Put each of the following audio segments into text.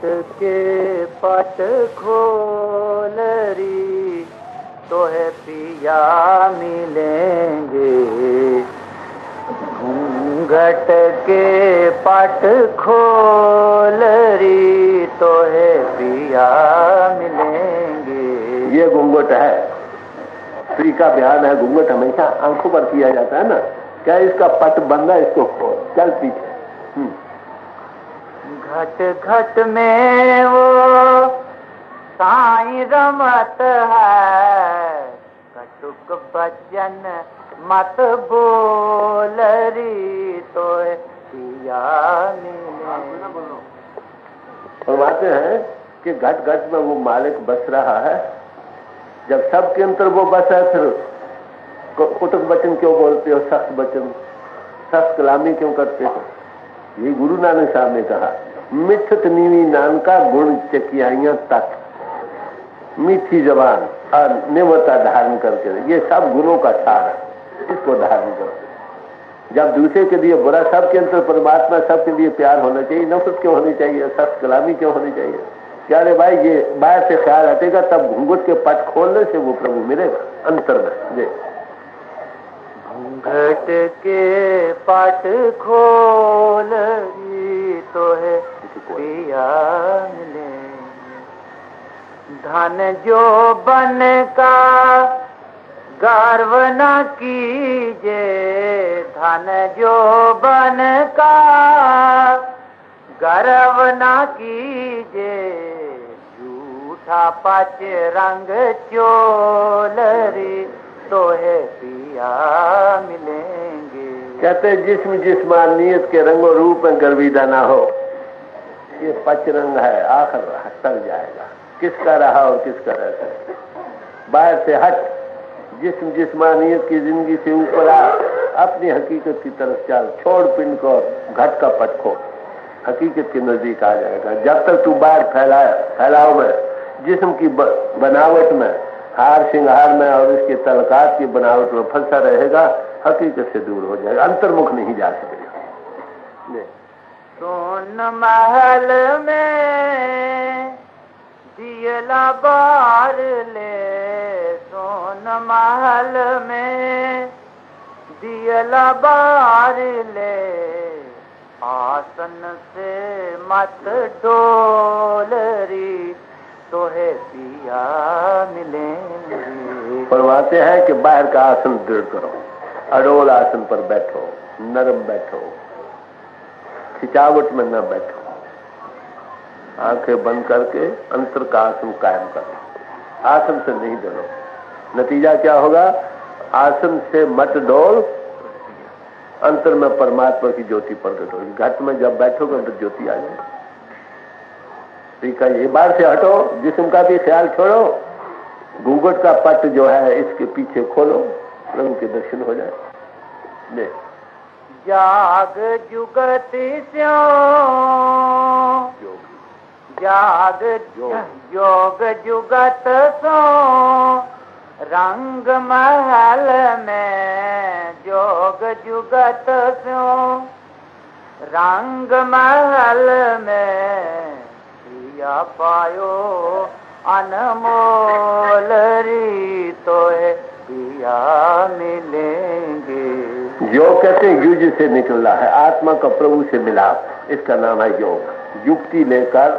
के पट खोलरी तो है पिया मिलेंगे। घूंघट के पट खोलरी तो है पिया मिलेंगे। ये घूंघट है, स्त्री का ध्यान है। घूंघट हमेशा आंखों पर किया जाता है ना। क्या इसका पट बंदा, इसको खोल, चल पीछे। घट घट में वो साईं रमत है, कटुक बचन मत बोलरी तो पिया मिले। फरमाते हैं कि घट घट में वो मालिक बस रहा है। जब सबके अंतर वो बस है, फिर कुटुक वचन क्यों बोलते हो, सख्त वचन, सख्त कलामी क्यों करते हो? ये गुरु नानक साहब ने कहा, मिठत नीवी नानका गुण चकियाइयां तक, मीठी जबान और निम्रता धारण करके, ये सब गुणों का सार है, इसको धारण करके। जब दूसरे के लिए बुरा, सबके अंतर परमात्मा, सबके लिए प्यार होना चाहिए, नफरत क्यों होनी चाहिए, सख्त कलामी क्यों होनी चाहिए? क्या रे भाई, ये बाहर से ख्याल हटेगा तब घूंघट के पट खोलने से वो प्रभु मिलेगा अंतर में। घूंघट के पट खोलरी तो है पिया मिलेंगे। धन जो बन का गर्व न कीजे, धन जो बन का गर्व न कीजे, झूठा पच रंग चोलरी तो है पिया मिलेंगे। कहते जिस्म जिस्मानियत के रंगो रूप में गर्विदा ना हो, ये पच रंग है, आखिर टल जाएगा। किसका रहा और किसका रहता है? बाहर से हट, जिस्म जिस्मानियत की जिंदगी से ऊपर आ, अपनी हकीकत की तरफ चल, छोड़ पिंड को, घट का पट खो, हकीकत के नजदीक आ जाएगा। जब तक तू बाहर फैलाव में, जिस्म की बनावट में, हार श्रृंगार में और इसके तलकात की बनावट में फंसा रहेगा, हकीकत से दूर हो जाएगा, अंतर्मुख नहीं जा सकेगा। सोन महल में दियला बार ले, सोन महल में दियला बार ले, आसन से मत डोलरी तो है पिया मिलेंगे। फरमाते हैं कि बाहर का आसन दृढ़ करो, अडोल आसन पर बैठो, नरम बैठो, खिंचावट में न बैठो, आंखें बंद करके अंतर का आसन कायम करो, आसन से नहीं डरो। नतीजा क्या होगा? आसन से मत डोल, अंतर में परमात्मा की ज्योति प्रकट होगी। घट में जब बैठोगे तो ज्योति आ जाएगी। ठीक है, ये बाहर से हटो, जिस्म का भी ख्याल छोड़ो, घूंघट का पट जो है इसके पीछे खोलो, प्रभु के दर्शन हो जाए। जाग जुगति स्यो, जाग योग जुगत सो, रंग महल में जोग जुगत सो, रंग महल में पिया पायो अनमोल री तो है पिया मिलेंगे। योग कहते हैं युज से निकलना है, आत्मा का प्रभु से मिलाप, इसका नाम है योग। युक्ति लेकर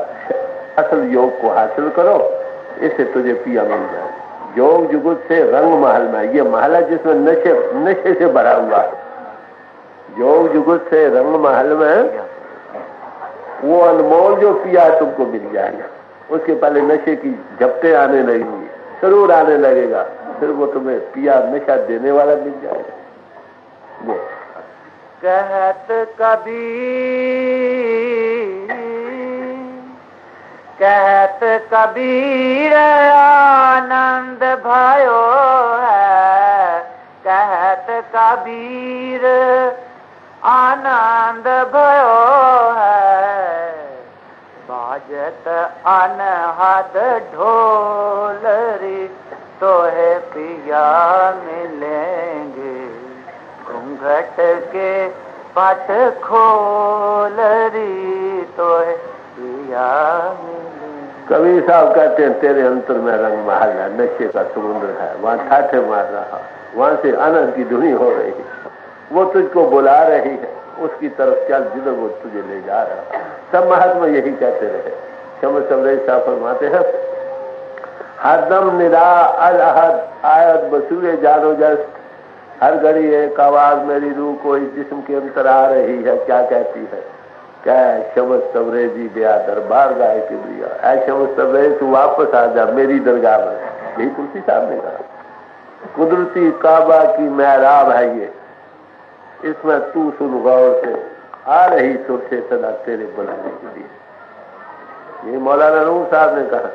असल योग को हासिल करो, इससे तुझे पिया मिल जाए। योग जुगुत से रंग महल में, ये महल है जिसमें नशे से भरा हुआ है। योग जुगुत से रंग महल में वो अनमोल जो पिया तुमको मिल जाएगा। उसके पहले नशे की झपटे आने लगेंगी, सरूर आने लगेगा, फिर वो तुम्हें पिया नशा देने वाला मिल जाएगा। कहत कबीर, कहत कबीर आनंद भयो है, कहत कबीर आनंद भयो है, बाजत अनहद ढोलरी तो है पिया मिलेंगे। घूंघट के पट खोलरी तो है पिया कबीर साहब कहते हैं तेरे अंतर में रंग महल है, नशे का समुद्र है, वहां ठाठे मार रहा, वहां से आनंद की धुनी हो रही है, वो तुझको बुला रही है, उसकी तरफ चल जिधर वो तुझे ले जा रहा है। सब महात्मा यही कहते रहे। शम्स सबरेज साहब फरमाते हैं हरदम निरा अल अहद आयत बसूरे जानो जस्ट, हर घड़ी एक आवाज मेरी रूह कोई जिस्म के अंतर आ रही है, क्या कहती है? क्या शम्स सबरेजी दया दरबार गाय के दिया, ऐ शम्स सबरेज तू वापस आ जा मेरी दरगाह में। यही तुलसी साहब ने कहा। कुदरती काबा की महराब है ये, इसमें तू सुन गौर से, आ रही सुर से सदा तेरे बुलाने के लिए। ये मौलाना रूम साहब ने कहा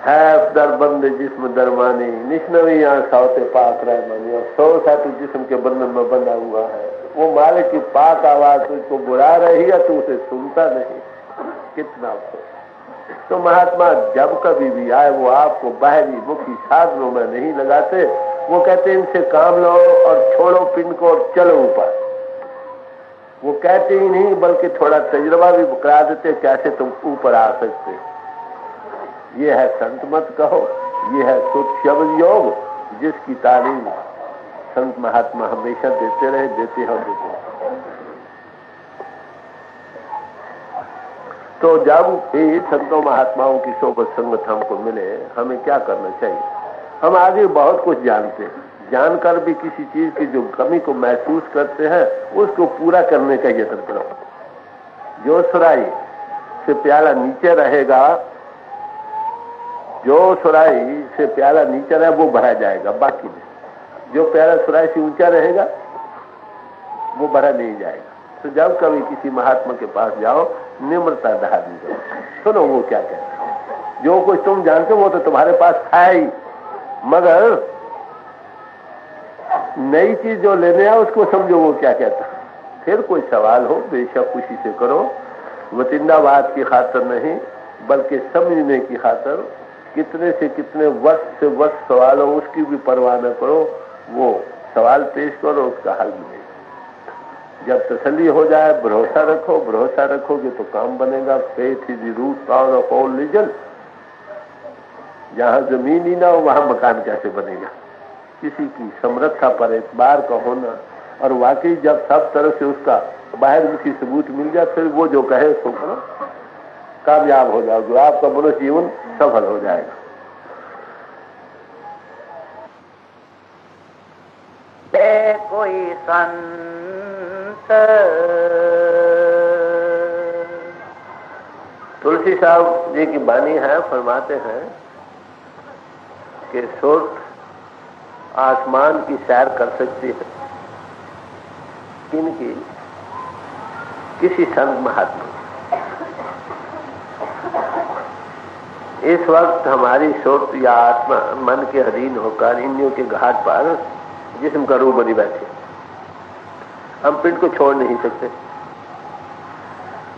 है दर बंद जिस्म दरमानी, निश्नवी आंखाओं पाक रहमानी। अफसोस है तू जिस्म के बंधन में बंधा हुआ है, वो मालिक की पाक आवाज तुझको बुला रही है, तू उसे सुनता नहीं। कितना अफसोस। तो महात्मा जब कभी भी आए वो आपको बाहरी मुखी साधनों में नहीं लगाते, वो कहते इनसे काम लो और छोड़ो पिंड को और चलो ऊपर। वो कहते ही नहीं बल्कि थोड़ा तजुर्बा भी करा देते कैसे तुम ऊपर आ सकते। ये है संत मत कहो, ये है शुद्ध शब्द योग, जिसकी तालीम संत महात्मा हमेशा देते रहे, देते हैं देते हैं। तो जब भी संतों महात्माओं की सोबत संगत हमको मिले, हमें क्या करना चाहिए? हम आगे बहुत कुछ जानते हैं, जानकर भी किसी चीज की जो कमी को महसूस करते हैं उसको पूरा करने का यत्न करो। जो सुराई से प्याला नीचे रहेगा, जो सुराई से प्याला नीचे रहे वो भरा जाएगा, बाकी नहीं। जो प्याला सुराई से ऊंचा रहेगा वो भरा नहीं जाएगा। तो जब कभी किसी महात्मा के पास जाओ, निम्रता धारण करो, सुनो वो क्या कहते हैं। जो कुछ तुम जानते हो वो तो तुम्हारे पास है ही, मगर नई चीज जो लेने आओ उसको समझो वो क्या कहता है। फिर कोई सवाल हो बेशक खुशी से करो, वतिंदाबाद की खातर नहीं बल्कि समझने की खातर। कितने से कितने वर्ष से वर्ष सवाल हो उसकी भी परवाह न करो, वो सवाल पेश करो, उसका हल मिलेगा। जब तसल्ली हो जाए भरोसा रखो, भरोसा रखोगे तो काम बनेगा। Faith is the root of all religion. जहां जमीन ही ना हो वहां मकान कैसे बनेगा? किसी की समर्थता पर एतबार का होना, और वाकई जब सब तरफ से उसका बाहर मुखी सबूत मिल जाए, फिर वो जो कहे सो करो, कामयाब हो जाओगे, आपका मनुष्य जीवन सफल हो जाएगा। कोई संत तुलसी साहब जी की बानी है, फरमाते हैं कि सुर्ख आसमान की सैर कर सकती है, किनकी? किसी संत महात्मा। इस वक्त हमारी सुर्ख या आत्मा मन के अधीन होकर इंद्रियों के घाट पर जिस्म का रूप बनी बैठे, हम पिंड को छोड़ नहीं सकते।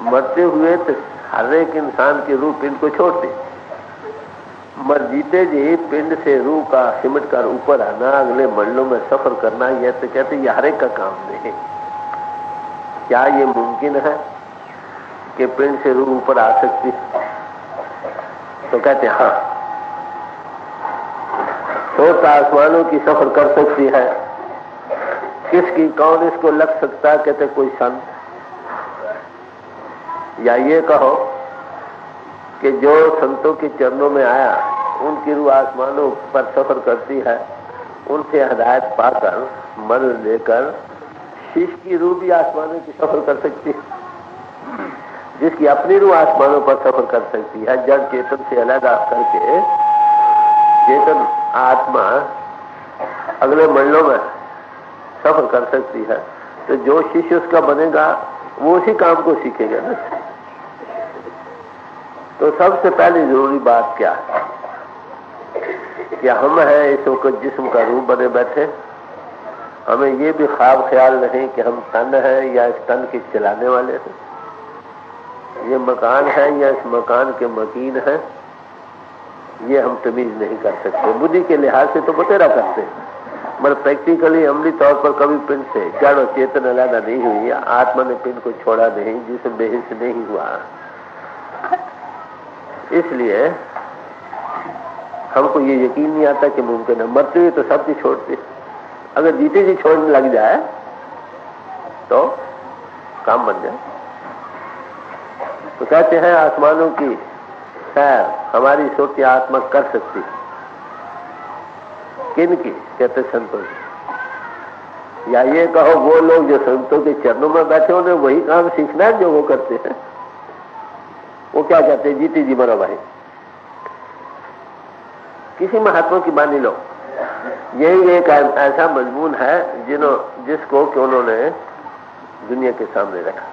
मरते हुए तो हर एक इंसान की रूह पिंड को छोड़ती, मर जीते जी पिंड से रूह का सिमट कर ऊपर आना, अगले मंडलों में सफर करना, यह तो कहते ये हर एक का काम नहीं। क्या ये मुमकिन है कि पिंड से रूह ऊपर आ सकती? तो कहते हाँ, तो आसमानों की सफर कर सकती है। किसकी? कौन इसको लग सकता है? कहते कोई संत। या ये कहो कि जो संतों के चरणों में आया उनकी रूह आसमानों पर सफर करती है, उनसे हिदायत पाकर मन लेकर शिष्य की रूह भी आसमानों की सफर कर सकती है। जिसकी अपनी रूह आसमानों पर सफर कर सकती है, जड़ चेतन से अलग करके चेतन आत्मा अगले मंडलों में सफर कर सकती है, तो जो शिष्य उसका बनेगा वो उसी काम को सीखेगा ना। तो सबसे पहली जरूरी बात क्या है कि हम हैं इस वक्त जिस्म का रूप बने बैठे। हमें ये भी ख्वाब ख्याल नहीं कि हम तन हैं या इस तन के चलाने वाले हैं, ये मकान है या इस मकान के मकीन है, ये हम तमीज नहीं कर सकते। बुद्धि के लिहाज से तो बतेरा करते हैं, मगर प्रैक्टिकली अमली तौर पर कभी पिंड से जड़ और चेतन अलग नहीं हुई, आत्मा ने पिंड को छोड़ा नहीं, जिसमें बेहिस नहीं हुआ। इसलिए हमको ये यकीन नहीं आता कि मुमकिन है। मरते हुए तो सब चीज छोड़ते, अगर जीते जी छोड़ने लग जाए तो काम बन जाए। तो कहते हैं आसमानों की सैर हमारी सोच या आत्मा कर सकती। किन की? कहते संतों की। या ये कहो वो लोग जो संतों के चरणों में बैठे उन्हें वही काम सीखना है जो वो करते हैं। वो क्या कहते हैं? जीती जी मरो भाई। किसी महात्मा की बानी लो, यही एक ऐसा मजमून है जिसको कि उन्होंने दुनिया के सामने रखा।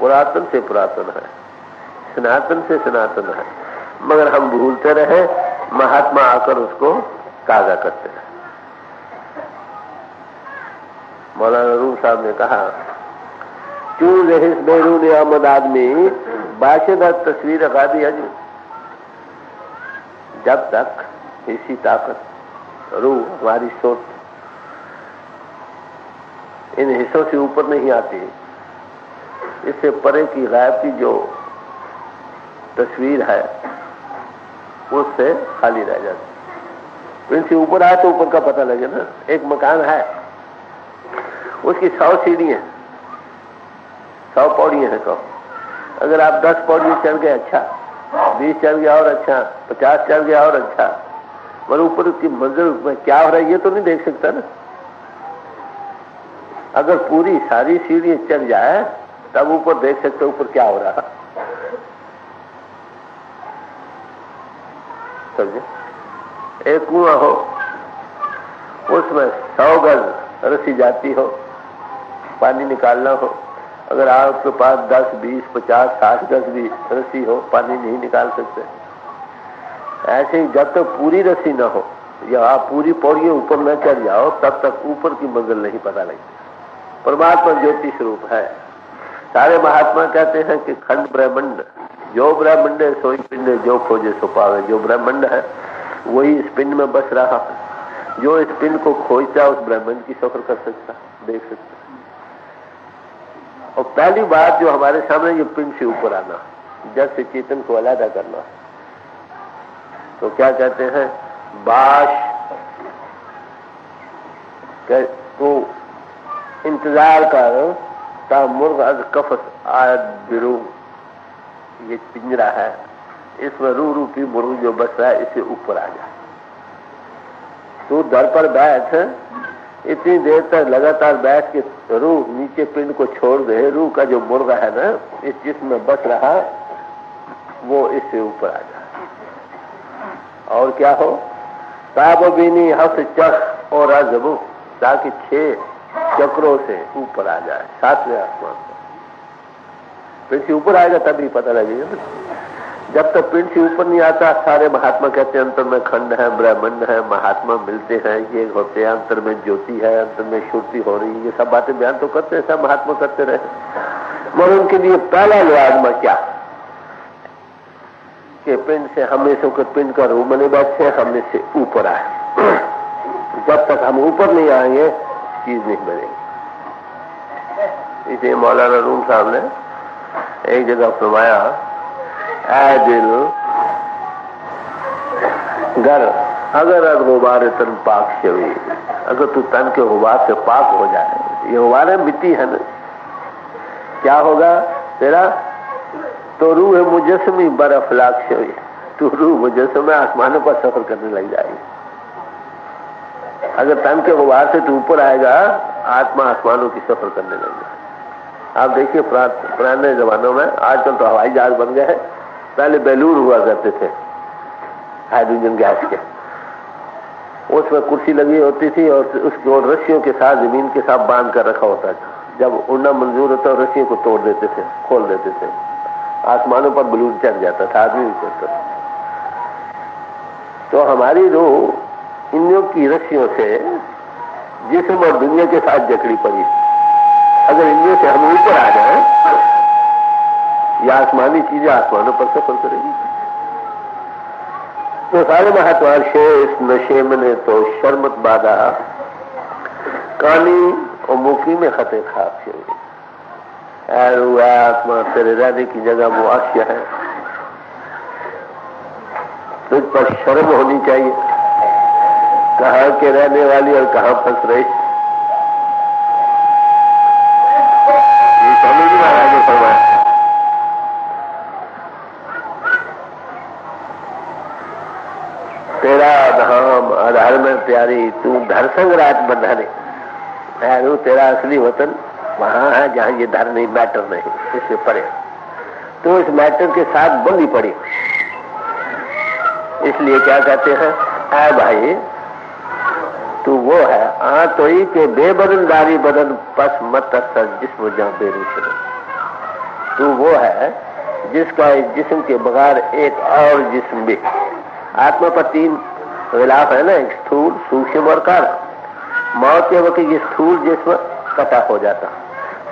पुरातन से पुरातन है, सनातन से सनातन है, मगर हम भूलते रहे, महात्मा आकर उसको ताजा करते रहे। मौलाना रूम साहब ने कहा, चूर रहिस बैरून आमद आदमी बाशिदा तस्वीर गादी अजू। जब तक इसी ताकत रूह हमारी सोच इन हिस्सों से ऊपर नहीं आती, इससे परे की गायब की जो तस्वीर है उससे खाली रह जाती। इनसे ऊपर आए तो ऊपर का पता लगे ना। एक मकान है, उसकी 100 सीढ़ियां, 100 पौड़ियां हैं। 100 अगर आप 10 पौड़ी चढ़ गए अच्छा, 20 चढ़ गया और अच्छा, 50 चढ़ गया और अच्छा, मगर ऊपर की मंजिल में क्या हो रहा है ये तो नहीं देख सकता ना। अगर पूरी सारी सीढ़ी चढ़ जाए तब ऊपर देख सकते ऊपर क्या हो रहा है। समझे? एक कुआं हो, उसमें 100 गज रस्सी जाती हो, पानी निकालना हो, अगर आपके पास 10, 20, 50, 60 गज भी रस्सी हो, पानी नहीं निकाल सकते। ऐसे ही जब तक पूरी रस्सी न हो या आप पूरी पौड़ियों ऊपर न चढ़ जाओ तब तक ऊपर की मंजिल नहीं पता लगती। परमात्मा ज्योति स्वरूप है। सारे महात्मा कहते हैं कि खंड ब्रह्मांड, जो ब्रह्मांड है सोई पिंड, जो खोजे सो पावे। जो ब्रह्मांड है वही इस पिंड में बस रहा है। जो इस पिंड को खोजता है उस ब्रह्मांड की सफर कर सकता, देख सकता। और पहली बात जो हमारे सामने ये पिंड से ऊपर आना, जड़ से चेतन को अलग करना। तो क्या कहते हैं? बाश तो इंतजार कर ता मुर्ग अज कफस आयत बिरू। ये पिंजरा है, इसमें रू रूपी मुर्ग जो बस रहा है इससे ऊपर आ जा। तू दर पर बैठ, इतनी देर तक लगातार बैठ के रूह नीचे पिंड को छोड़ दे। रूह का जो मुर्गा है ना, इस जिसमें बस रहा वो इससे ऊपर आ जा। और क्या हो? ताबीनी हफ चख और अजबू, ताकि 6 चक्रों से ऊपर आ जाए, 7वें आसमान पर। पिंड से ऊपर आएगा तभी पता लगेगा ना। जब तक पिंड से ऊपर नहीं आता, सारे महात्मा कहते हैं अंतर में खंड है, ब्रह्मांड है, महात्मा मिलते हैं, ये होते हैं, अंतर में ज्योति है, अंतर में श्रुति हो रही है। ये सब बातें बयान तो करते हैं, सब महात्मा करते रहे, मगर उनके लिए पहला मुआवजा क्या कि पिंड से हमेशा के पिंड का रूम बने बैठे, हमने से ऊपर आए। जब तक हम ऊपर नहीं आएंगे चीज नहीं बनेगी। इसे मौलाना रूम साहब ने एक जगह फरमाया, ऐ दिल गर अगर गुबार तन पाक से हुई, अगर तू तन के गुबार से पाक हो जाए, ये गुबार है मिट्टी है ना, क्या होगा तेरा? तो रूह मुजस्समी बर्फ लाख से हुई, तू रूह मुजस्सम आसमानों पर सफर करने लग जाएगी। अगर तन के गुबार से तू ऊपर आएगा, आत्मा आसमानों की सफर करने लग जाएगी। आप देखिए पुराने जमानों में, आजकल तो हवाई जहाज बन गए हैं, पहले बैलून हुआ करते थे हाइड्रोजन गैस के, उसमें कुर्सी लगी होती थी और उसको रस्सियों के साथ जमीन के साथ बांध कर रखा होता था। जब उड़ना मंजूर होता तो रस्सियों को तोड़ देते थे, खोल देते थे, आसमानों पर बलून चढ़ जाता था, आदमी भी चढ़ता था। तो हमारी रूह इंद्रियों की रस्सियों से जिस्म और दुनिया के साथ जकड़ी पड़ी। अगर इंद्रियों से हम ऊपर आ जाए, या आसमानी चीजें आसमानों पर सफर करेगी। तो सारे महात्मा शेष नशे में तो शर्मत बाधा कानी और मुखी में खते खाक से आत्मा तेरे रहने की जगह वो आश्य है, तुझ पर शर्म होनी चाहिए, कहाँ के रहने वाली और कहाँ फंस रही। ये स्वामी जी महाराज ने फरमाया। तेरा धाम आधार में प्यारी, तू धर संग रात बंधाने। यारू तेरा असली वतन वहां है जहां ये धर नहीं, मैटर नहीं, इससे परे। तो इस मैटर के साथ बंदी पड़ी। इसलिए क्या कहते हैं, ऐ भाई तू वो है आ तो ही के बेबदनदारी बदन पस मत असर जिस्म जहां बेरूशन। तू वो है जिसका इस जिस्म के बगैर एक और जिस्म भी। आत्मा पर 3 विलाप है ना, एक स्थूल, सूक्ष्म और कारण। मौत के वक्त ये स्थूल जिस्म कटा हो जाता,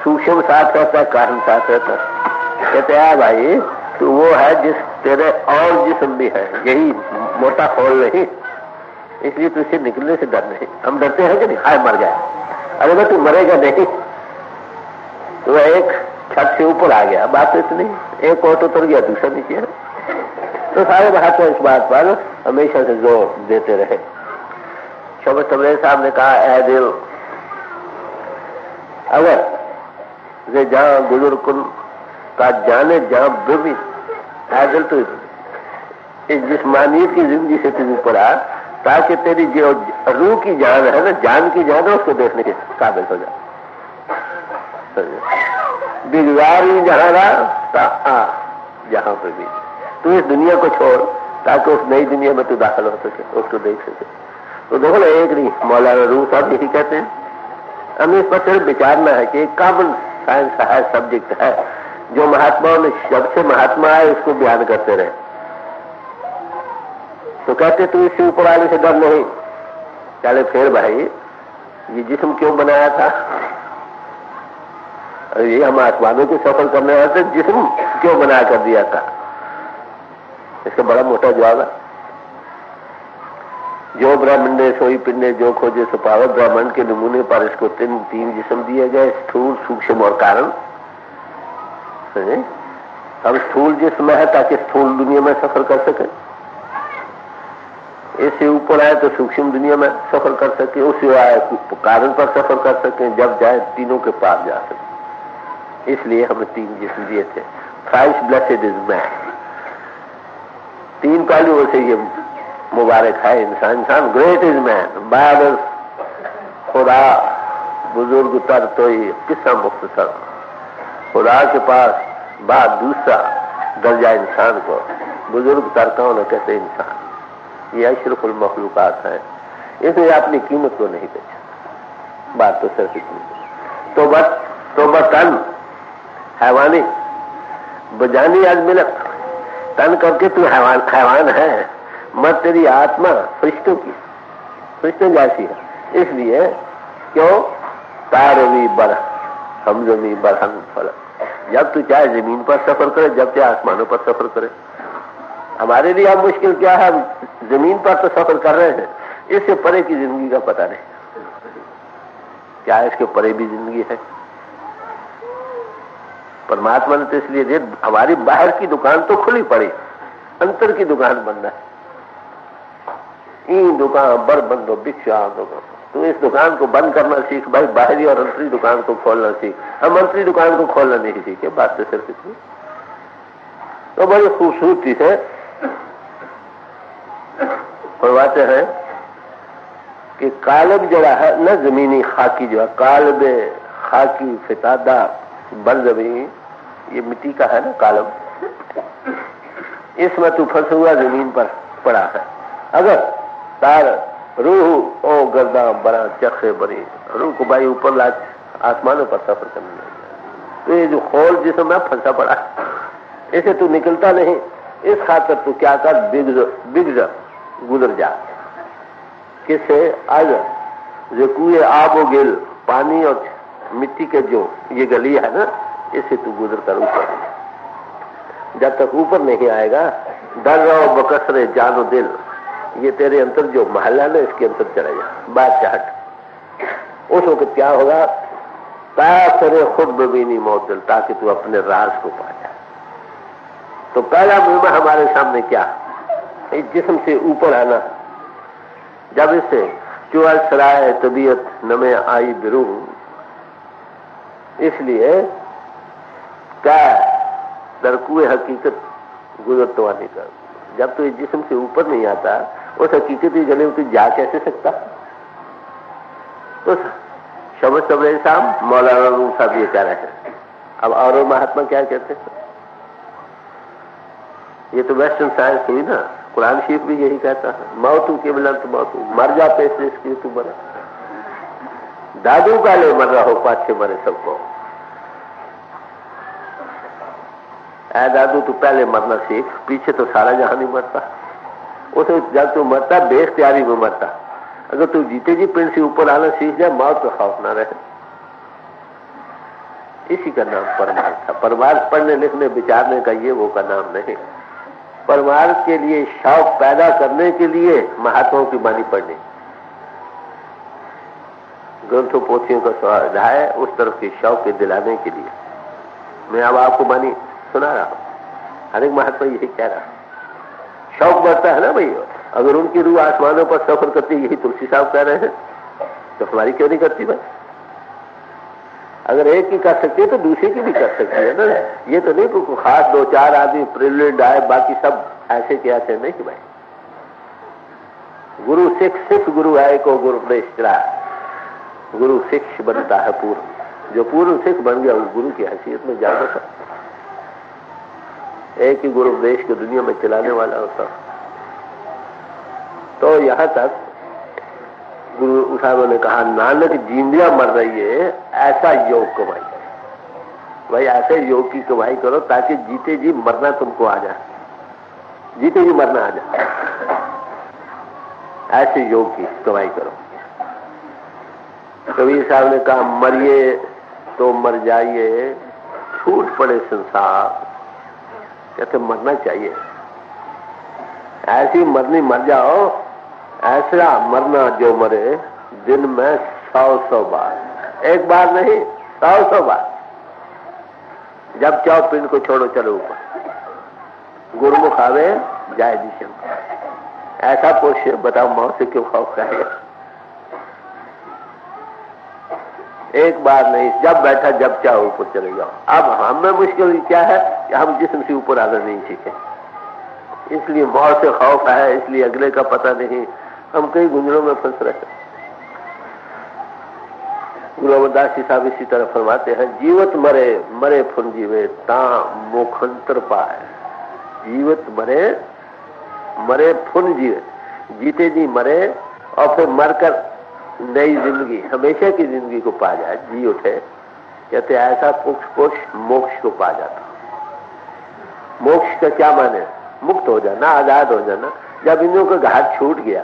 सूक्ष्म साथ रहता है, कारण साथ रहता है। कहते हैं भाई तू वो है जिस तेरे और जिस्म भी है, यही मोटा खोल नहीं, इसलिए तू इससे निकलने से डर नहीं। हम डरते हैं कि नहीं, हाय मर गया। अरे भाई तू मरेगा नहीं, तो एक छत से ऊपर आ गया, बात तो इतनी, एक और तो उतर गया, दूसरा नीचे है। तो सारे महात्मा इस बात पर हमेशा से जोर देते रहे। शब्द तबरेज साहब ने कहा, ऐ दिल अगर जहां गुजर कुन का जाने जहां भ्रमी, ऐ दिल तो इस जिस्मानियत की जिंदगी से तू ऊपर आ, ताकि तेरी जो रूह की जान है ना, जान की जान है, उसको देखने के काबिल हो जाए। बिगवारी जहां रहा जहां पे भी तू इस दुनिया को छोड़, ताकि उस नई दुनिया में तू दाखिल हो सके, उसको देख सके। तो देखो ना, एक नहीं, मौलाना रूह साहब यही कहते हैं। हमें इस पर सिर्फ विचारना है कि एक कॉमन साइंस है, सब्जेक्ट है, जो महात्माओं ने जब से महात्मा आए उसको बयान करते रहे। तो कहते तू इससे ऊपर आने से डर नहीं। चले फिर भाई ये जिस्म क्यों बनाया था? ये हम आसमानों के सफर करने वाले थे, जिस्म क्यों बना कर दिया था? इसका बड़ा मोटा जवाब है, जो ब्राह्मण ने सोई पिंडे जो खोजे सो पावे। ब्राह्मण के नमूने पर इसको 3 जिस्म दिए गए, स्थूल, सूक्ष्म और कारण। हम स्थूल जिस्म है ताकि स्थूल दुनिया में सफर कर सके, इससे ऊपर आए तो सूक्ष्म दुनिया में सफर कर सके, उससे आए कारण पर सफर कर सके, जब जाए तीनों के पार जा सके। इसलिए हमें 3 जिस्म दिए थे। थ्राइस ब्लेसेड इज मैन, 3 पहलुओं से ये मुबारक है इंसान। इंसान ग्रेट इज मैन, बादल खुदा बुजुर्ग तर तो ये किस्सा मुख्तसर। खुदा के पास बात दूसरा दर्जा इंसान को, बुजुर्ग तर कौन कहते इंसान। ये अशरफुल मखलूकात है, इसने अपनी कीमत को नहीं बेचा। बात तो सिर्फ इतनी। तो बस तन हैवानी बजानी आज मिलत, तन करके तू हैवान है, मत तेरी आत्मा फरिश्तों की, फरिश्तों जैसी है। इसलिए क्यों तारवी बर हम जमी बर हम फल। जब तू चाहे जमीन पर सफर करे, जब चाहे आसमानों पर सफर करे। हमारे लिए अब मुश्किल क्या है, जमीन पर तो सफर कर रहे हैं, इससे परे की जिंदगी का पता नहीं। क्या इसके परे भी जिंदगी है? परमात्मा ने तो इसलिए दे, हमारी बाहर की दुकान तो खुली पड़ी, अंतर की दुकान बंद है। ई दुकान बर बंदो भिक्षा दुकान, तो इस दुकान को बंद करना सीख भाई, बाहरी और अंतरी दुकान को खोलना सीख। हम अंतरी दुकान को खोलना नहीं सीखे, बात तो सिर्फ इतनी। तो बड़ी खूबसूरती से फरमाते हैं कि कालब जड़ा है न जमीनी खाकी, जो है कालब खाकी फितादा बरजमी, ये मिट्टी का है ना कालब, इसमें तू फंस हुआ जमीन पर पड़ा है। अगर तार रूह ओ गर्दा बड़ा चखे बड़ी, रूह को भाई ऊपर ला आसमानों पर सफर करने लगे। तो ये जो खोल जिसमें मैं फंसा पड़ा, इसे तू निकलता नहीं। इस खातर तू क्या कर, बिगड़ गुजर जा। किससे? आज जो कुएं आबो गिल, पानी और मिट्टी के जो ये गली है ना, इससे तू गुजर कर ऊपर। जब तक ऊपर नहीं आएगा, डर रहो बकसरे जानो दिल, ये तेरे अंतर जो महल्ला ना, इसके अंतर चले जा, बात चाहट। उस वक्त क्या होगा? तासरे खुद बबीनी मौतिल, ताकि तू अपने राज को पा जाए। तो पहला मुहिमा हमारे सामने क्या? इस जिस्म से ऊपर आना। जब इससे चुअल सराय तबीयत न में आई बिरू, इसलिए क्या दरकुए हकीकत गुजरतवानी कर। जब तो इस जिस्म से ऊपर नहीं आता, उस हकीकत ही गले में तू जा कैसे सकता। उस शब्द सबरे शाम मौलाना रूम साहब ये कह रहे हैं। अब और महात्मा क्या कहते हैं? ये तो वेस्टर्न साइंस हुई ना। कुरान शरीफ भी यही कहता है, मौतू के बिलन तो मौतू, मर जा पैसे इसकी तू मरे। दादू काले मर रहा हो, पाछे मरे सबको। ऐ दादू तू पहले मरना सीख, पीछे तो सारा जहां नहीं मरता। उसे जब तू मरता बेख्तियारी में मरता। अगर तू जीते जी पिंड से ऊपर आना सीख जाए, मौत का खौफ ना रहे। इसी का नाम परमार्थ था। परमार्थ पढ़ने लिखने विचारने का ये वो का नाम नहीं। परमार्थ के लिए शौक पैदा करने के लिए महात्माओं की बानी पढ़नी, ग्रंथों पोथियों का स्वाध्याय उस तरफ के शौक के दिलाने के लिए। मैं अब आपको बानी सुना रहा हूं। हर एक महात्मा यही कह रहा, शौक बढ़ता है ना भाई। अगर उनकी रूह आसमानों पर सफर करती, यही तुलसी साहब कह रहे हैं, तो हमारी क्यों नहीं करती भाई? अगर एक की कर सकती है तो दूसरी की भी कर सकती है ना। ये तो नहीं कोई खास 2-4 आदमी प्रिविलेज आए, बाकी सब ऐसे के ऐसे नहीं भाई। गुरु सिख गुरु है को गुरु उपदेश चला। गुरु शिष्य बनता है पूर्व। जो पूर्व सिख बन गया वो गुरु की हैसियत में जाता था। एक ही गुरु उपदेश को दुनिया में चलाने वाला होता। तो यहां तक गुरु साहब ने कहा, नानक जिंदिया मर रही है, ऐसा योग कमाई। भाई ऐसे योग की कमाई करो ताकि जीते जी मरना तुमको आ जाए, जीते जी मरना आ जाए। ऐसे योग की कमाई करो। कबीर साहब ने कहा, मरिए तो मर जाइए, छूट पड़े संसार। कहते मरना चाहिए, ऐसी मरनी मर जाओ। ऐसा मरना जो मरे दिन में 100 बार, एक बार नहीं 100 बार। जब चाहो पिंड को छोड़ो, चलो ऊपर। गुरुमुख आवे जाए दिशा। ऐसा पुरुष बताओ मौत से क्यों खौफ करेगा? एक बार नहीं, जब बैठा जब चाहो ऊपर चले जाओ। अब हमें मुश्किल क्या है कि हम जिस्म से ऊपर आना नहीं सीखे, इसलिए मौत से खौफ है, इसलिए अगले का पता नहीं। हम कई गुंजरों में फंस रहे हैं। गुरु अमरदास जी साहब इसी तरह फरमाते हैं, जीवत मरे मरे फुन जीवे ता मुखंतर पाए। जीवत मरे मरे फुन जीवे, जीते जी मरे और फिर मरकर नई जिंदगी, हमेशा की जिंदगी को पा जाए, जी उठे। कहते ऐसा पुरुष मोक्ष को पा जाता। मोक्ष का क्या माने? मुक्त हो जाना, आजाद हो जाना। जब इंद्रियों का घाट छूट गया,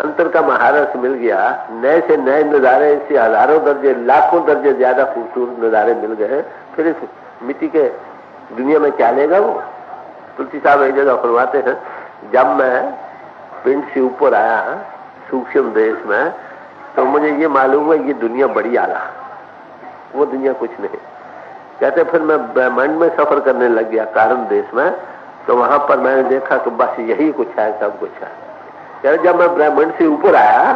अंतर का महारस मिल गया, नए से नए नजारे, इससे हजारों दर्जे लाखों दर्जे ज्यादा खूबसूरत नजारे मिल गए, फिर इस मिट्टी के दुनिया में क्या लेगा वो? तुलसी साहब एक जगह फरमाते हैं, जब मैं पिंड से ऊपर आया सूक्ष्म देश में, तो मुझे ये मालूम हुआ ये दुनिया बड़ी आला, वो दुनिया कुछ नहीं। कहते फिर मैं ब्रह्मांड में सफर करने लग गया कारण देश में, तो वहां पर मैंने देखा कि बस यही कुछ है, सब कुछ है। यार जब मैं ब्रह्मांड से ऊपर आया,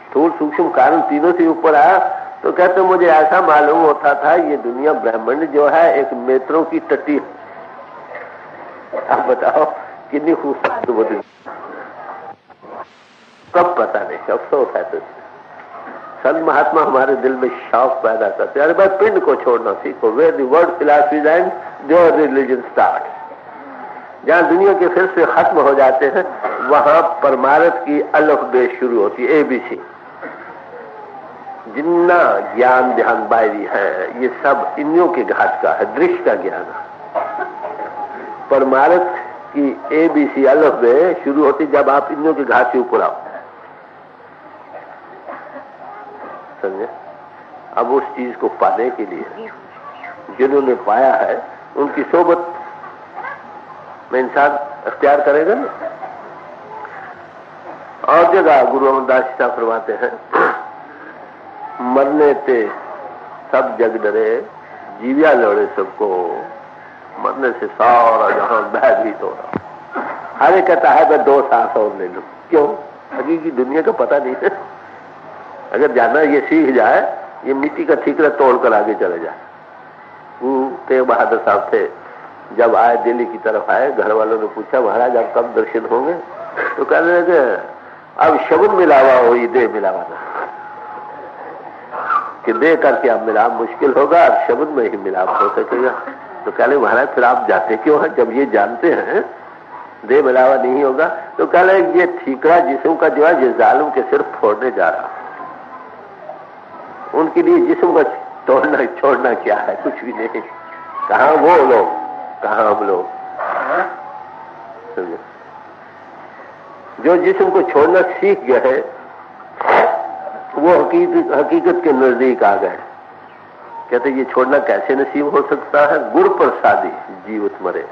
स्थूल सूक्ष्म कारण तीनों से ऊपर आया, तो कहते मुझे ऐसा मालूम होता था ये दुनिया ब्रह्मांड जो है एक मेत्रों की टट्टी है। अब बताओ कितनी खूबसूरत वो दुनिया, कब पता नहीं, अफसोस है। तो संत महात्मा हमारे दिल में शौक पैदा करते, अरे भाई पिंड को छोड़ना सीखो। Where the world philosophy and their religion start. जहां दुनिया के फिर से खत्म हो जाते हैं, वहां परमार्थ की अलग बेस शुरू होती है, ABC। जितना ज्ञान ध्यान बायरी है, ये सब इंद्रियों के घाट का है, दृश्य का ज्ञान है। परमार्थ की ABC अलग बेस शुरू होती जब आप इंद्रियों के घाट से ऊपर आओ, समझे? अब उस चीज को पाने के लिए जिन्होंने पाया है उनकी सोबत में इंसान अख्तियार करेगा ना। और जगह गुरु अमरदास जी साहब फरमाते हैं, मरने ते सब जग डरे, जीविया लड़े सबको, मरने से सारा जहां भयभीत हो रहा। हर एक कहता है मैं 2 सांस और ले लूं। क्यों? हकीकी दुनिया का पता नहीं है। अगर जाना ये सीख जाए, ये मिट्टी का ठीकरा तोड़कर आगे चले जाए। वो तेग बहादुर साहब थे, जब आए दिल्ली की तरफ आए, घर वालों ने पूछा महाराज आप कब दर्शन होंगे? तो कहने लगे अब शब्द मिलावा हो, दे मिलावा ना, कि दे करके अब मिलाप मुश्किल होगा, अब शब्द में ही मिलाप हो सकेगा। तो कह रहे महाराज फिर आप जाते क्यों हैं जब ये जानते हैं दे मिलावा नहीं होगा? तो कह रहे ये ठीकरा जिस्म का जो है ये जालिम के सिर्फ फोड़ने जा रहा, उनके लिए जिस्म का तोड़ना छोड़ना क्या है? कुछ भी नहीं। कहाँ वो लोग, कहाँ हम लोग? जो जिस्म को छोड़ना सीख गए वो हकीकत के नजदीक आ गए। कहते ये छोड़ना कैसे नसीब हो सकता है? गुरु प्रसादी जीवित मरे,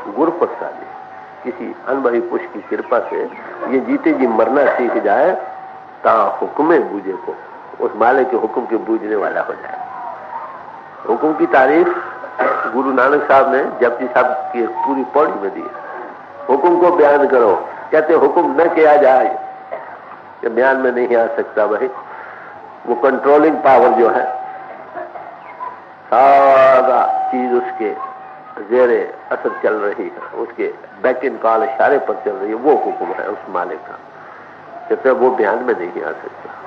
गुरु प्रसादी किसी अनुभवी पुरुष की कृपा से ये जीते जी मरना सीख जाए, ता हुक्म बूझे को उस माले के हुक्म के बूझने वाला हो जाए। हुक्म की तारीफ गुरु नानक साहब ने जपजी साहब की पूरी पौड़ी में दी। हुक्म को बयान करो, कहते हुक्म न किया जाए, ये बयान में नहीं आ सकता भाई। वो कंट्रोलिंग पावर जो है, सारा चीज उसके जेरे असर चल रही है, उसके बैक इन कॉल इशारे पर चल रही है, वो हुक्म है उस मालिक का। कहते वो बयान में नहीं आ सकता।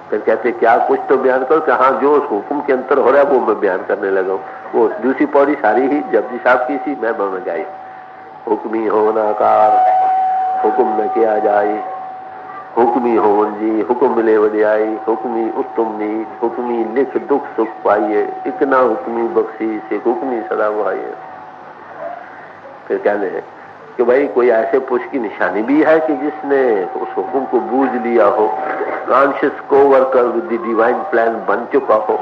फिर कहते क्या कुछ तो बयान करो कि हाँ जो उस हुक्म के अंतर हो रहा है वो मैं बयान करने लगा हूं। वो दूसरी पौड़ी सारी ही जपजी साहब की सी मैं बन गई। हुक्मी होना कार हुक्म न किया जाए, हुक्मी होवन जी हुक्म मिले वडियाई, हुक्मी उत्तम नी हुक्मी लिख दुख सुख पाइए, इतना हुक्मी बख्शी से हुक्मी सदा वहाइए। फिर कहने हैं कि भाई कोई ऐसे पुरुष की निशानी भी है कि जिसने उस हुक्म को बूझ लिया हो, कॉन्शियस को worker with the divine plan बन चुका हो,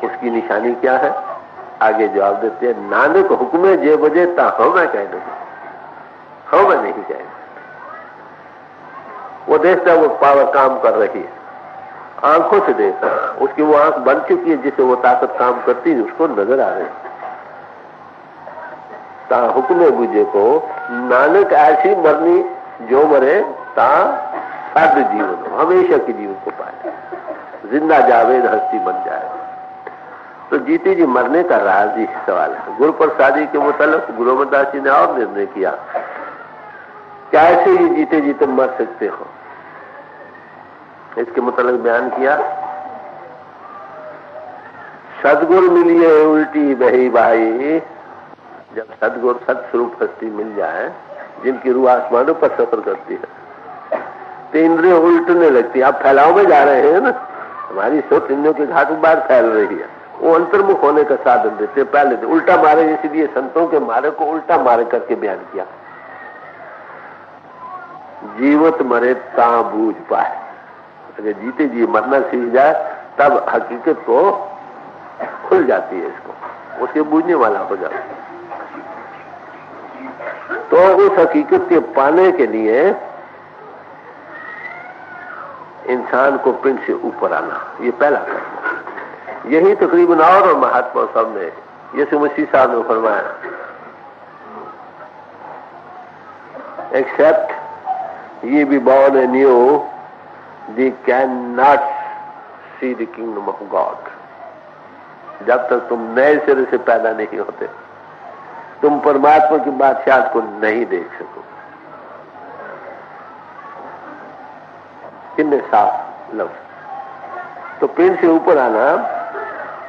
उसकी निशानी क्या है? आगे जवाब देते हैं नानक हुक्मे जे बजे ता मैं कह दूँ, हाँ मैं नहीं कह। वो देखता है वो पावर काम कर रही है, आंखों से देखता है, उसकी वो आंख बन चुकी है जिससे वो ताकत काम करती है, उसको नजर आ रही है। ता हुक्म बुझे को नानक ऐसी मरनी जो मरे ता साध जीवन हो, हमेशा के जीवन को पाए, जिंदा जावेद हस्ती बन जाए। तो जीते जी मरने का राज ही सवाल है। गुरु प्रसादी के मुतालिक गुरु अमरदास जी ने और निर्णय किया, कैसे ये जीते जी तुम मर सकते हो, इसके मुतालिक बयान किया। सदगुरु मिलिए उल्टी बही भाई, जब सदगुरु सत्स्वरूप हस्ती मिल जाए जिनकी रूह आसमानों पर सफर करती है तो इंद्रियां उल्टने लगती है। आप फैलाव में जा रहे हैं ना, हमारी सोच इंद्रियों के घाट बाहर फैल रही है, वो अंतर्मुख होने का साधन देते पहले तो उल्टा मारे, इसीलिए संतों के मारे को उल्टा मारे करके बयान किया। जीवत मरे ता बूझ पाए, अगर जीते जी मरना सीख जाए तब हकीकत को खुल जाती है, इसको उसके बूझने वाला हो जाता है। तो उस हकीकत के पाने के लिए इंसान को पिंड से ऊपर आना, ये पहला काम। यही तकरीबन और महात्मा साहब ने, यीशु मसीह साहब ने फरमाया, एक्सेप्ट ये be born anew, they cannot see the kingdom of God। जब तक तुम नए सिरे से पैदा नहीं होते तुम परमात्मा की बादशाहत को नहीं देख सकोगे। कितने साफ लफ्ज। तो पिंड से ऊपर आना,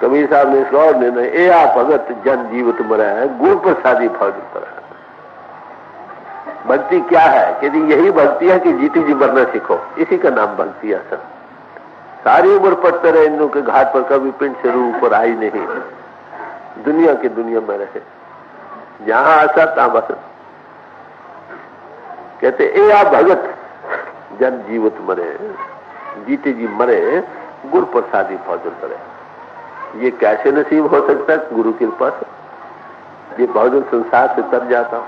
कबीर साहब ने इसका और निर्णय, ए आप भगत जन जीवित मरा है, गुरु प्रसादी भगत पर है। भक्ति क्या है? यदि यही भक्ति है कि जीती जी मरना सीखो, इसी का नाम भक्ति है सर। सारी उम्र पड़ते रहे इंद्रों के घाट पर, कभी पिंड से रूह ऊपर आई नहीं, दुनिया की दुनिया में रहे, जहां आशा तहां बस। कहते ए आप भगत जन जीवित मरे, जीते जी मरे, गुरु प्रसादी भोजन करे। ये कैसे नसीब हो सकता है? गुरु की कृपा से। ये भोजन संसार से तर जाता।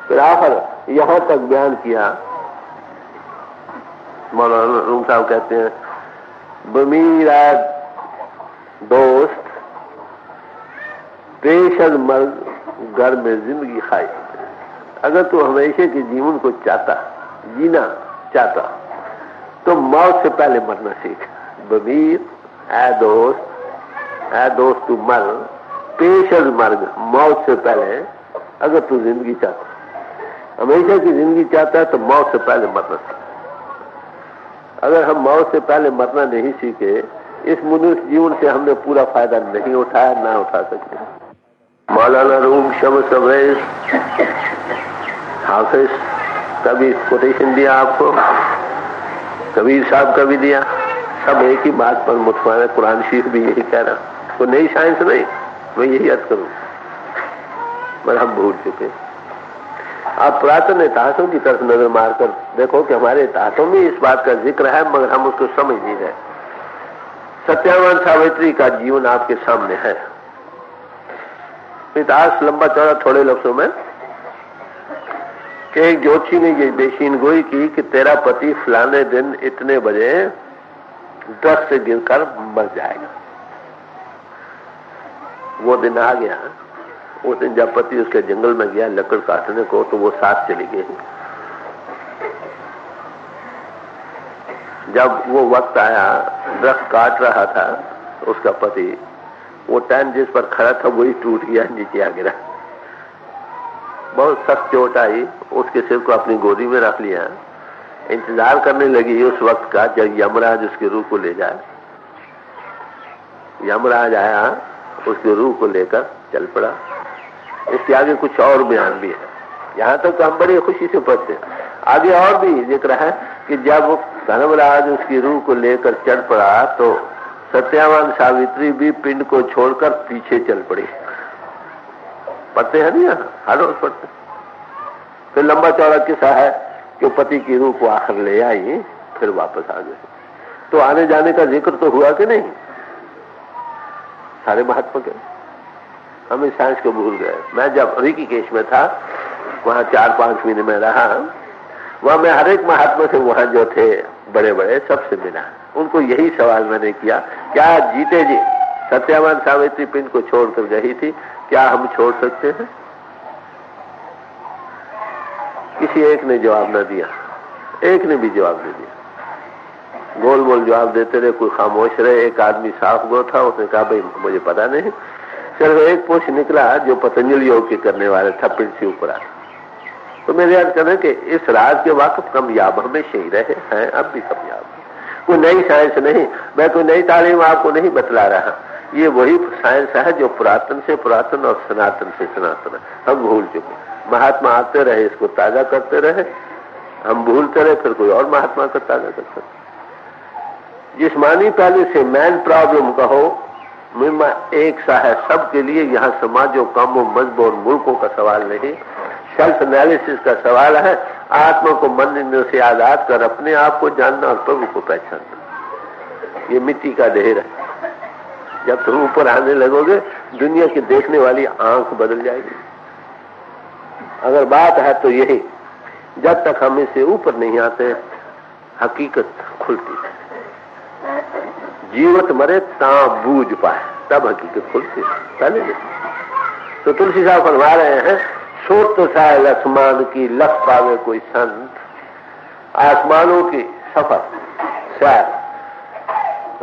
फिर आखिर यहां तक बयान किया, मौलाना रूम साहब कहते हैं, बमीरा दोस्त पेशद मर्द घर में जिंदगी खाई। अगर तू हमेशा के जीवन को जीना चाहता तो मौत से पहले मरना सीख। बबीर ऐ दोस्त तू मर, पेशल मर्ग मौत से पहले। अगर तू जिंदगी चाहता, हमेशा की जिंदगी चाहता है तो मौत से पहले मरना सीख। अगर हम मौत से पहले मरना नहीं सीखे, इस मनुष्य जीवन से हमने पूरा फायदा नहीं उठाया, ना उठा सकते। मौलाना रूम शम्स अवैस हाफिज कभी कोटेशन दिया आपको, कबीर साहब का भी दिया, सब एक ही बात पर मुतमईन। कुरान शरीफ भी यही कह रहा, तो नई साइंस नहीं, मैं यही अर्थ करूं, पर हम भूल चुके। आप पुरातन इतिहासों की तरफ नजर मारकर देखो कि हमारे इतिहासों में इस बात का जिक्र है, मगर हम उसको समझ नहीं रहे। सत्यवान सावित्री का जीवन आपके सामने है। इतिहास लंबा चौड़ा थोड़े लफ्जों में कि एक ज्योतिषी ने ये पेशीन गोई की कि तेरा पति फलाने दिन इतने बजे दस से गिरकर मर जाएगा। वो दिन आ गया। उस दिन जब पति उसके जंगल में गया लकड़ काटने को, तो वो साथ चली गई। जब वो वक्त आया, दरख्त काट रहा था उसका पति, वो टहन जिस पर खड़ा था वही टूट गया, नीचे आ गिरा। बहुत सख्त चोट आई। उसके सिर को अपनी गोदी में रख लिया, इंतजार करने लगी उस वक्त का जब यमराज उसकी रूह को ले जाए। यमराज आया, उसकी रूह को लेकर चल पड़ा। इसके आगे कुछ और बयान भी है, यहाँ तक हम बड़ी खुशी से पढ़ते हैं। आगे और भी जिक्र है कि जब धर्मराज उसकी रूह को लेकर चल पड़ा तो सत्यवान सावित्री भी पिंड को छोड़कर पीछे चल पड़ी। पढ़ते हैं नहीं, हर रोज पढ़ते। फिर लंबा चौड़ा किस्सा है कि पति की रूह को आखिर ले आई, फिर वापस आ गए। तो आने जाने का जिक्र तो हुआ कि नहीं सारे महात्मा के? हम इस साइंस को भूल गए। मैं जब ऋषिकेश में था, वहां 4-5 महीने में रहा, वहां मैं हर एक महात्मा से, वहां जो थे बड़े बड़े, सबसे मिला। उनको यही सवाल मैंने किया, क्या जीते जी सत्यवान सावित्री पिंड को छोड़कर गई थी, क्या हम छोड़ सकते हैं? किसी एक ने जवाब न दिया, एक ने भी जवाब नहीं दिया। गोल गोल जवाब देते रहे, कोई खामोश रहे। एक आदमी साफ गो था, उसने कहा भाई मुझे पता नहीं। सिर्फ एक पुरुष निकला जो पतंजलि योग के करने वाले था, पिंड से ऊपर आ। तो मेरे याद करें कि इस राज के वाकफ कामयाब हमेशा ही रहे हैं, अब भी कामयाब। कोई नई साइंस नहीं, मैं कोई नई तालीम आपको नहीं बतला रहा। ये वही साइंस है जो पुरातन से पुरातन और सनातन से सनातन है। हम भूल चुके। महात्मा आते रहे, इसको ताजा करते रहे, हम भूलते रहे, फिर कोई और महात्मा को ताजा करते रहे। जिस्मानी पहले से मैन प्रॉब्लम कहो, मुहिमा एक सा है सबके लिए। यहाँ समाजों, कामों, मजहबों और मुल्कों का सवाल नहीं, सेल्फ एनालिसिस का सवाल है। आत्मा को मन इंद्रियों से आजाद कर अपने आप को जानना और प्रभु को पहचानना। ये मिट्टी का ढेर है। जब तुम ऊपर आने लगोगे, दुनिया की देखने वाली आंख बदल जाएगी। अगर बात है तो यही, जब तक हम इससे ऊपर नहीं आते, हकीकत खुलती है। जीवत मरे ता बूझ पाए, तब हकीकत खुलती है, पहले नहीं। तो तुलसी साहब फरमा रहे हैं, सोच तो शायद आसमान की लख पावे कोई संत। आसमानों की सफर शायद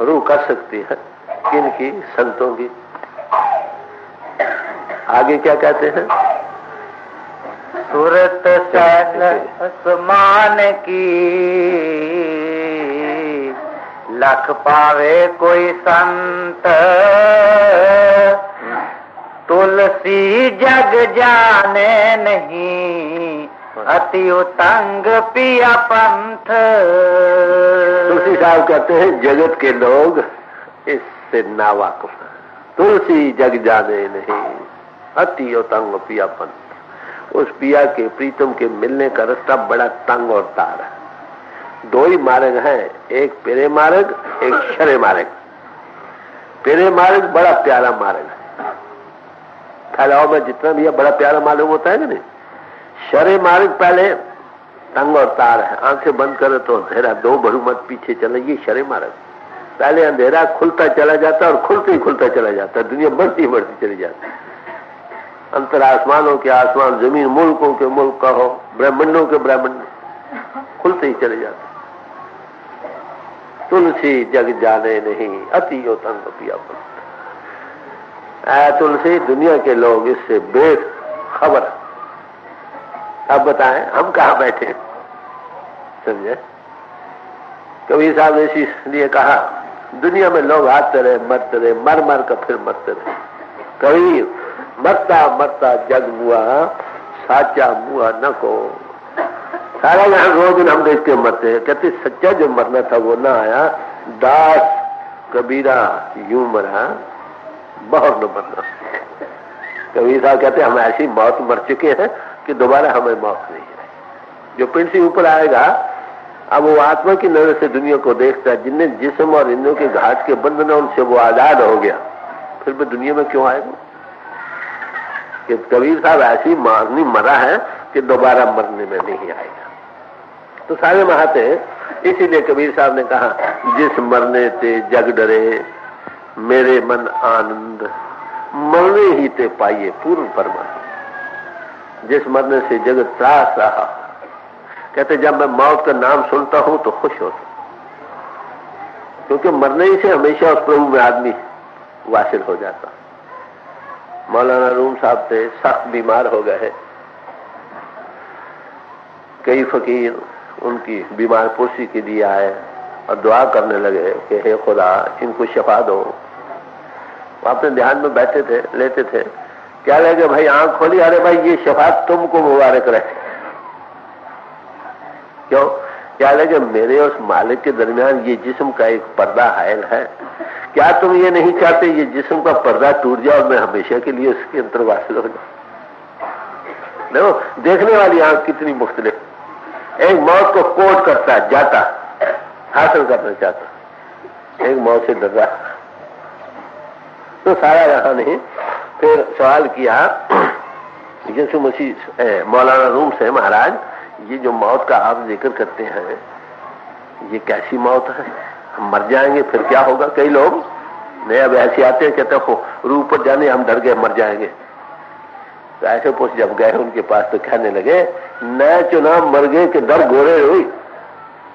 रूह कर सकती है, किनकी? संतों की। आगे क्या कहते हैं? सूरत शायद आसमान की लख पावे कोई संत। तुलसी जग जाने नहीं, अति उतंग पिया पंथ। तुलसी साहब कहते हैं जगत के लोग इससे नावाकिफ हैं। तुलसी जग जाने नहीं, अति उतंग पिया पंथ। उस पिया के, प्रीतम के मिलने का रास्ता बड़ा तंग और तार है। दो ही मार्ग हैं, एक पेरे मार्ग, एक शरे मार्ग। पेरे मार्ग बड़ा प्यारा मार्ग है, फैलाव में जितना भी है बड़ा प्यारा मालूम होता है कि नहीं। शरे मार्ग पहले तंग और तार है, आंखें बंद करे तो अंधेरा, दो बढ़ू मत पीछे चले, ये शरे मार्ग। पहले अंधेरा खुलता चला जाता और खुलते ही खुलता चला जाता, दुनिया बढ़ती बढ़ती चली जाती। अंतर आसमानों के आसमान, जमीन, मुल्कों के मुल्क कहो, ब्रह्मंडों के ब्रह्मंड खुलते ही चले जाते। तुलसी जग जाने नहीं, अति यो तंग पिया पंथ। तुलसी, दुनिया के लोग इससे बेखबर। अब बताएं हम कहाँ बैठे, समझे? कबीर साहब ने इसलिए कहा, दुनिया में लोग आते रहे, मरते रहे, मर मर कर फिर मरते रहे। कबीर, मरता मरता जग मुआ, साचा मुआ न को। सारा यहाँ रोज हम देख के मरते हैं। कहते सच्चा जो मरना था वो ना आया। दास कबीरा यूं मरा, बहुत न मरना। कबीर साहब कहते हम ऐसी मौत मर चुके हैं कि दोबारा हमें मौत नहीं है। जो पिंड से ऊपर आएगा, अब वो आत्मा की नजर से दुनिया को देखता है। जिनने जिस्म और इंद्रियों के घाट के बंधन उनसे वो आजाद हो गया, फिर भी दुनिया में क्यों आएगा? कि कबीर साहब ऐसी मारनी मरा है कि दोबारा मरने में नहीं आएगा। तो सारे महाते, इसीलिए कबीर साहब ने कहा, जिस मरने ते जग डरे, मेरे मन आनंद, मरने ही ते पाइए पूर्ण परमानंद। जिस मरने से जगत त्रास रहा, कहते जब मैं मौत का नाम सुनता हूं तो खुश होता, क्योंकि मरने ही से हमेशा उस प्रभु में आदमी वासिल हो जाता। मौलाना रूम साहब थे, सख्त बीमार हो गए। कई फकीर उनकी बीमार पुरुषी के लिए आए और दुआ करने लगे कि हे खुदा इनको शफा दो। वो अपने ध्यान में बैठे थे, लेते थे। क्या लगे भाई, आंख खोली, अरे भाई ये शफा तुमको मुबारक रहे। क्यों? क्या लगे मेरे उस मालिक के दरमियान ये जिस्म का एक पर्दा हायल है। क्या तुम ये नहीं चाहते ये जिस्म का पर्दा टूट जाए और मैं हमेशा के लिए उसके अंदर वासिल हो जाऊं? देखो देखने वाली आंख कितनी मुख्तलिफ। एक मौत को कोट करता, जाता, हासिल करना चाहता, एक मौत से डर रहा। तो सारा रहा नहीं। फिर सवाल किया यीशु मसीह, मौलाना रूम से, महाराज ये जो मौत का आप जिक्र करते हैं ये कैसी मौत है? हम मर जाएंगे फिर क्या होगा? कई लोग नए अब ऐसे आते हैं, कहते हो रूह पर जाने हम डर गए, मर जाएंगे। तो ऐसे पूछ जब गए उनके पास तो कहने लगे, न चुनाव मर गए कि डर गोरे हुई।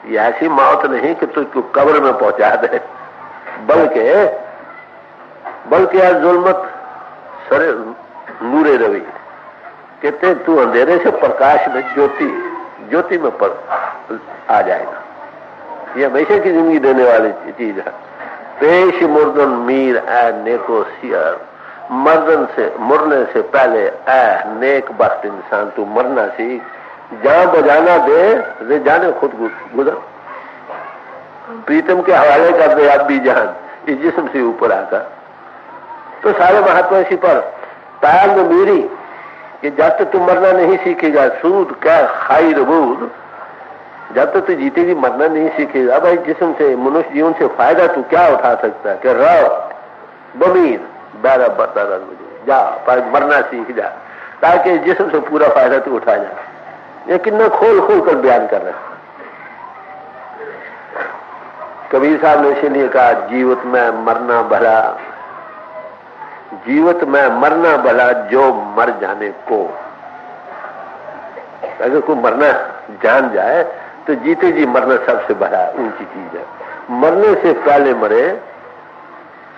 ये ऐसी मौत नहीं कि तुझको कब्र में पहुंचा दे, बल्कि यार जुल्मत सरे नूरे रवि। कहते तू अंधेरे से प्रकाश में ज्योति में आ जाएगा। ये हमेशा की जिंदगी देने वाली चीज है। पेश मुर्दन मीर ए नेको सियर, मरने से पहले ए नेक बख्त इंसान तू मरना सीख। जान बजाना दे रे जाने खुद गुजर, प्रीतम के हवाले कर दे अब भी जान इस जिस्म से ऊपर आकर। तो सारे महात्मा इसी पर ताल में मेरी कि जब तक तू मरना नहीं सीखेगा, सूद क्या खाई रबूद, जब तक तू जीतेगी मरना नहीं सीखेगा। भाई जिस्म से, मनुष्य जीवन से फायदा तू क्या उठा सकता है? कि रव बमीर बैरा बता जा, पर मरना सीख जा, ताकि जिस्म से पूरा फायदा तू उठा जा। ये कितना खोल खोल कर बयान कर रहे हैं। कबीर साहब ने इसीलिए कहा, जीवत में मरना भला, जीवत में मरना भला जो मर जाने को। अगर कोई मरना जान जाए तो जीते जी मरना सबसे बड़ा ऊंची चीज है। मरने से पहले मरे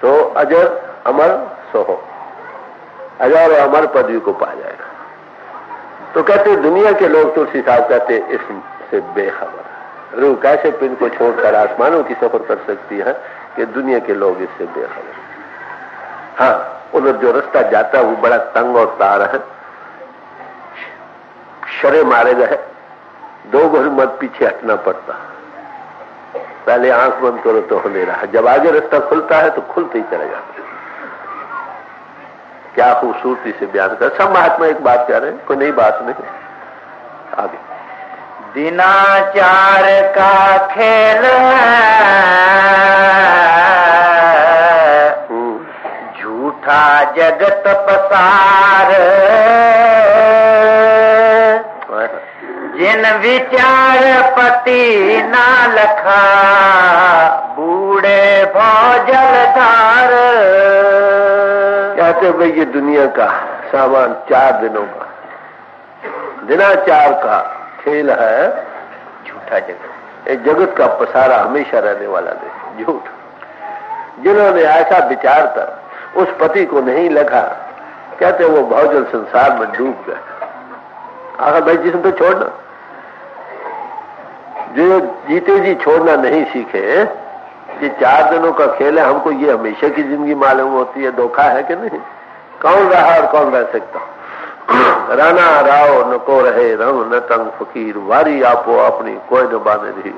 सो अजर अमर सो हो, अजर और अमर पदवी को पा जाएगा। तो कहते दुनिया के लोग, तुलसी साहब कहते इससे बेखबर। रूह कैसे पिंड को छोड़कर आसमानों की सफर कर सकती है कि दुनिया के लोग इससे बेखबर। हाँ, उधर जो रास्ता जाता है वो बड़ा तंग और तार है। शरे मारे गए, 2 घुर मत पीछे हटना पड़ता। पहले आंख बंद करो तो अंधेरा है, जब आगे रास्ता खुलता है तो खुलते ही चले जाते। क्या खूबसूरती से बयान कर। सब महात्मा एक बात कह रहे हैं, कोई नई बात नहीं। आगे दिनाचार का खेल झूठा जगत पसार, जिन विचार पति ना लखा, बूढ़े भौजल धार। कहते भाई ये दुनिया का सामान 4 दिनों का, दिनाचार का खेल है झूठा जगत। एक जगत का पसारा हमेशा रहने वाला नहीं, झूठ। जिन्होंने ऐसा विचार कर उस पति को नहीं लगा, कहते वो भौजल संसार में डूब गए। आखिर भाई जिसम तो छोड़ना, जो जीते जी छोड़ना नहीं सीखे, कि 4 दिनों का खेल है, हमको ये हमेशा की जिंदगी मालूम होती है। धोखा है कि नहीं? कौन रहा और कौन रह सकता? राना राव न को रहे रंग न तंग फकीर, वारी आपो अपनी कोई न बांधे धी।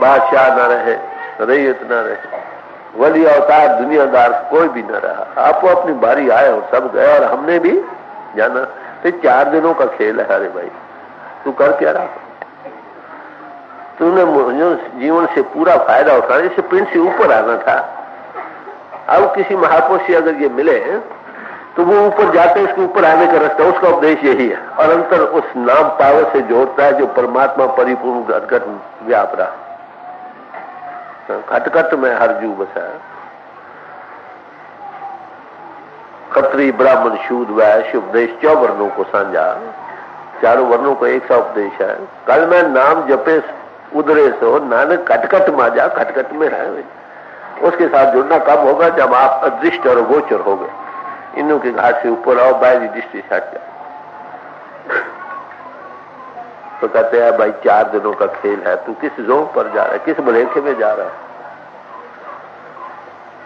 बादशाह न रहे, रैयत न रहे, वली अवतार दुनियादार कोई भी न रहा, आपो अपनी बारी आए और सब गए और हमने भी जाना। तो 4 दिनों का खेल है। अरे भाई तू कर क्या रहा? तूने जीवन से पूरा फायदा उठाने से पिंड से ऊपर आना था। अब किसी महापुरुष से अगर ये मिले तो वो ऊपर जाते, उसके ऊपर आने का रास्ता, उसका उपदेश यही है। और अंतर उस नाम पावर से जोड़ता है जो परमात्मा परिपूर्ण घटघट व्याप रहा। खटखट में हरजू बसा, खत्री ब्राह्मण शूद्र वैश्य उपदेश 4 वर्णों को साझा, 4 वर्णों को एक सा उपदेश है। कल मैं नाम जपे उधरे सो नानक खटखट माजा, खटखट में है। उसके साथ जुड़ना कब होगा? जब आप अदृष्ट और गोचर हो गए। इनों के घाट से ऊपर आओ, बाहरी दृष्टि से हट जाओ। तो कहते हैं भाई 4 दिनों का खेल है, तू किस जोन पर जा रहा है, किस भलेखे में जा रहा है?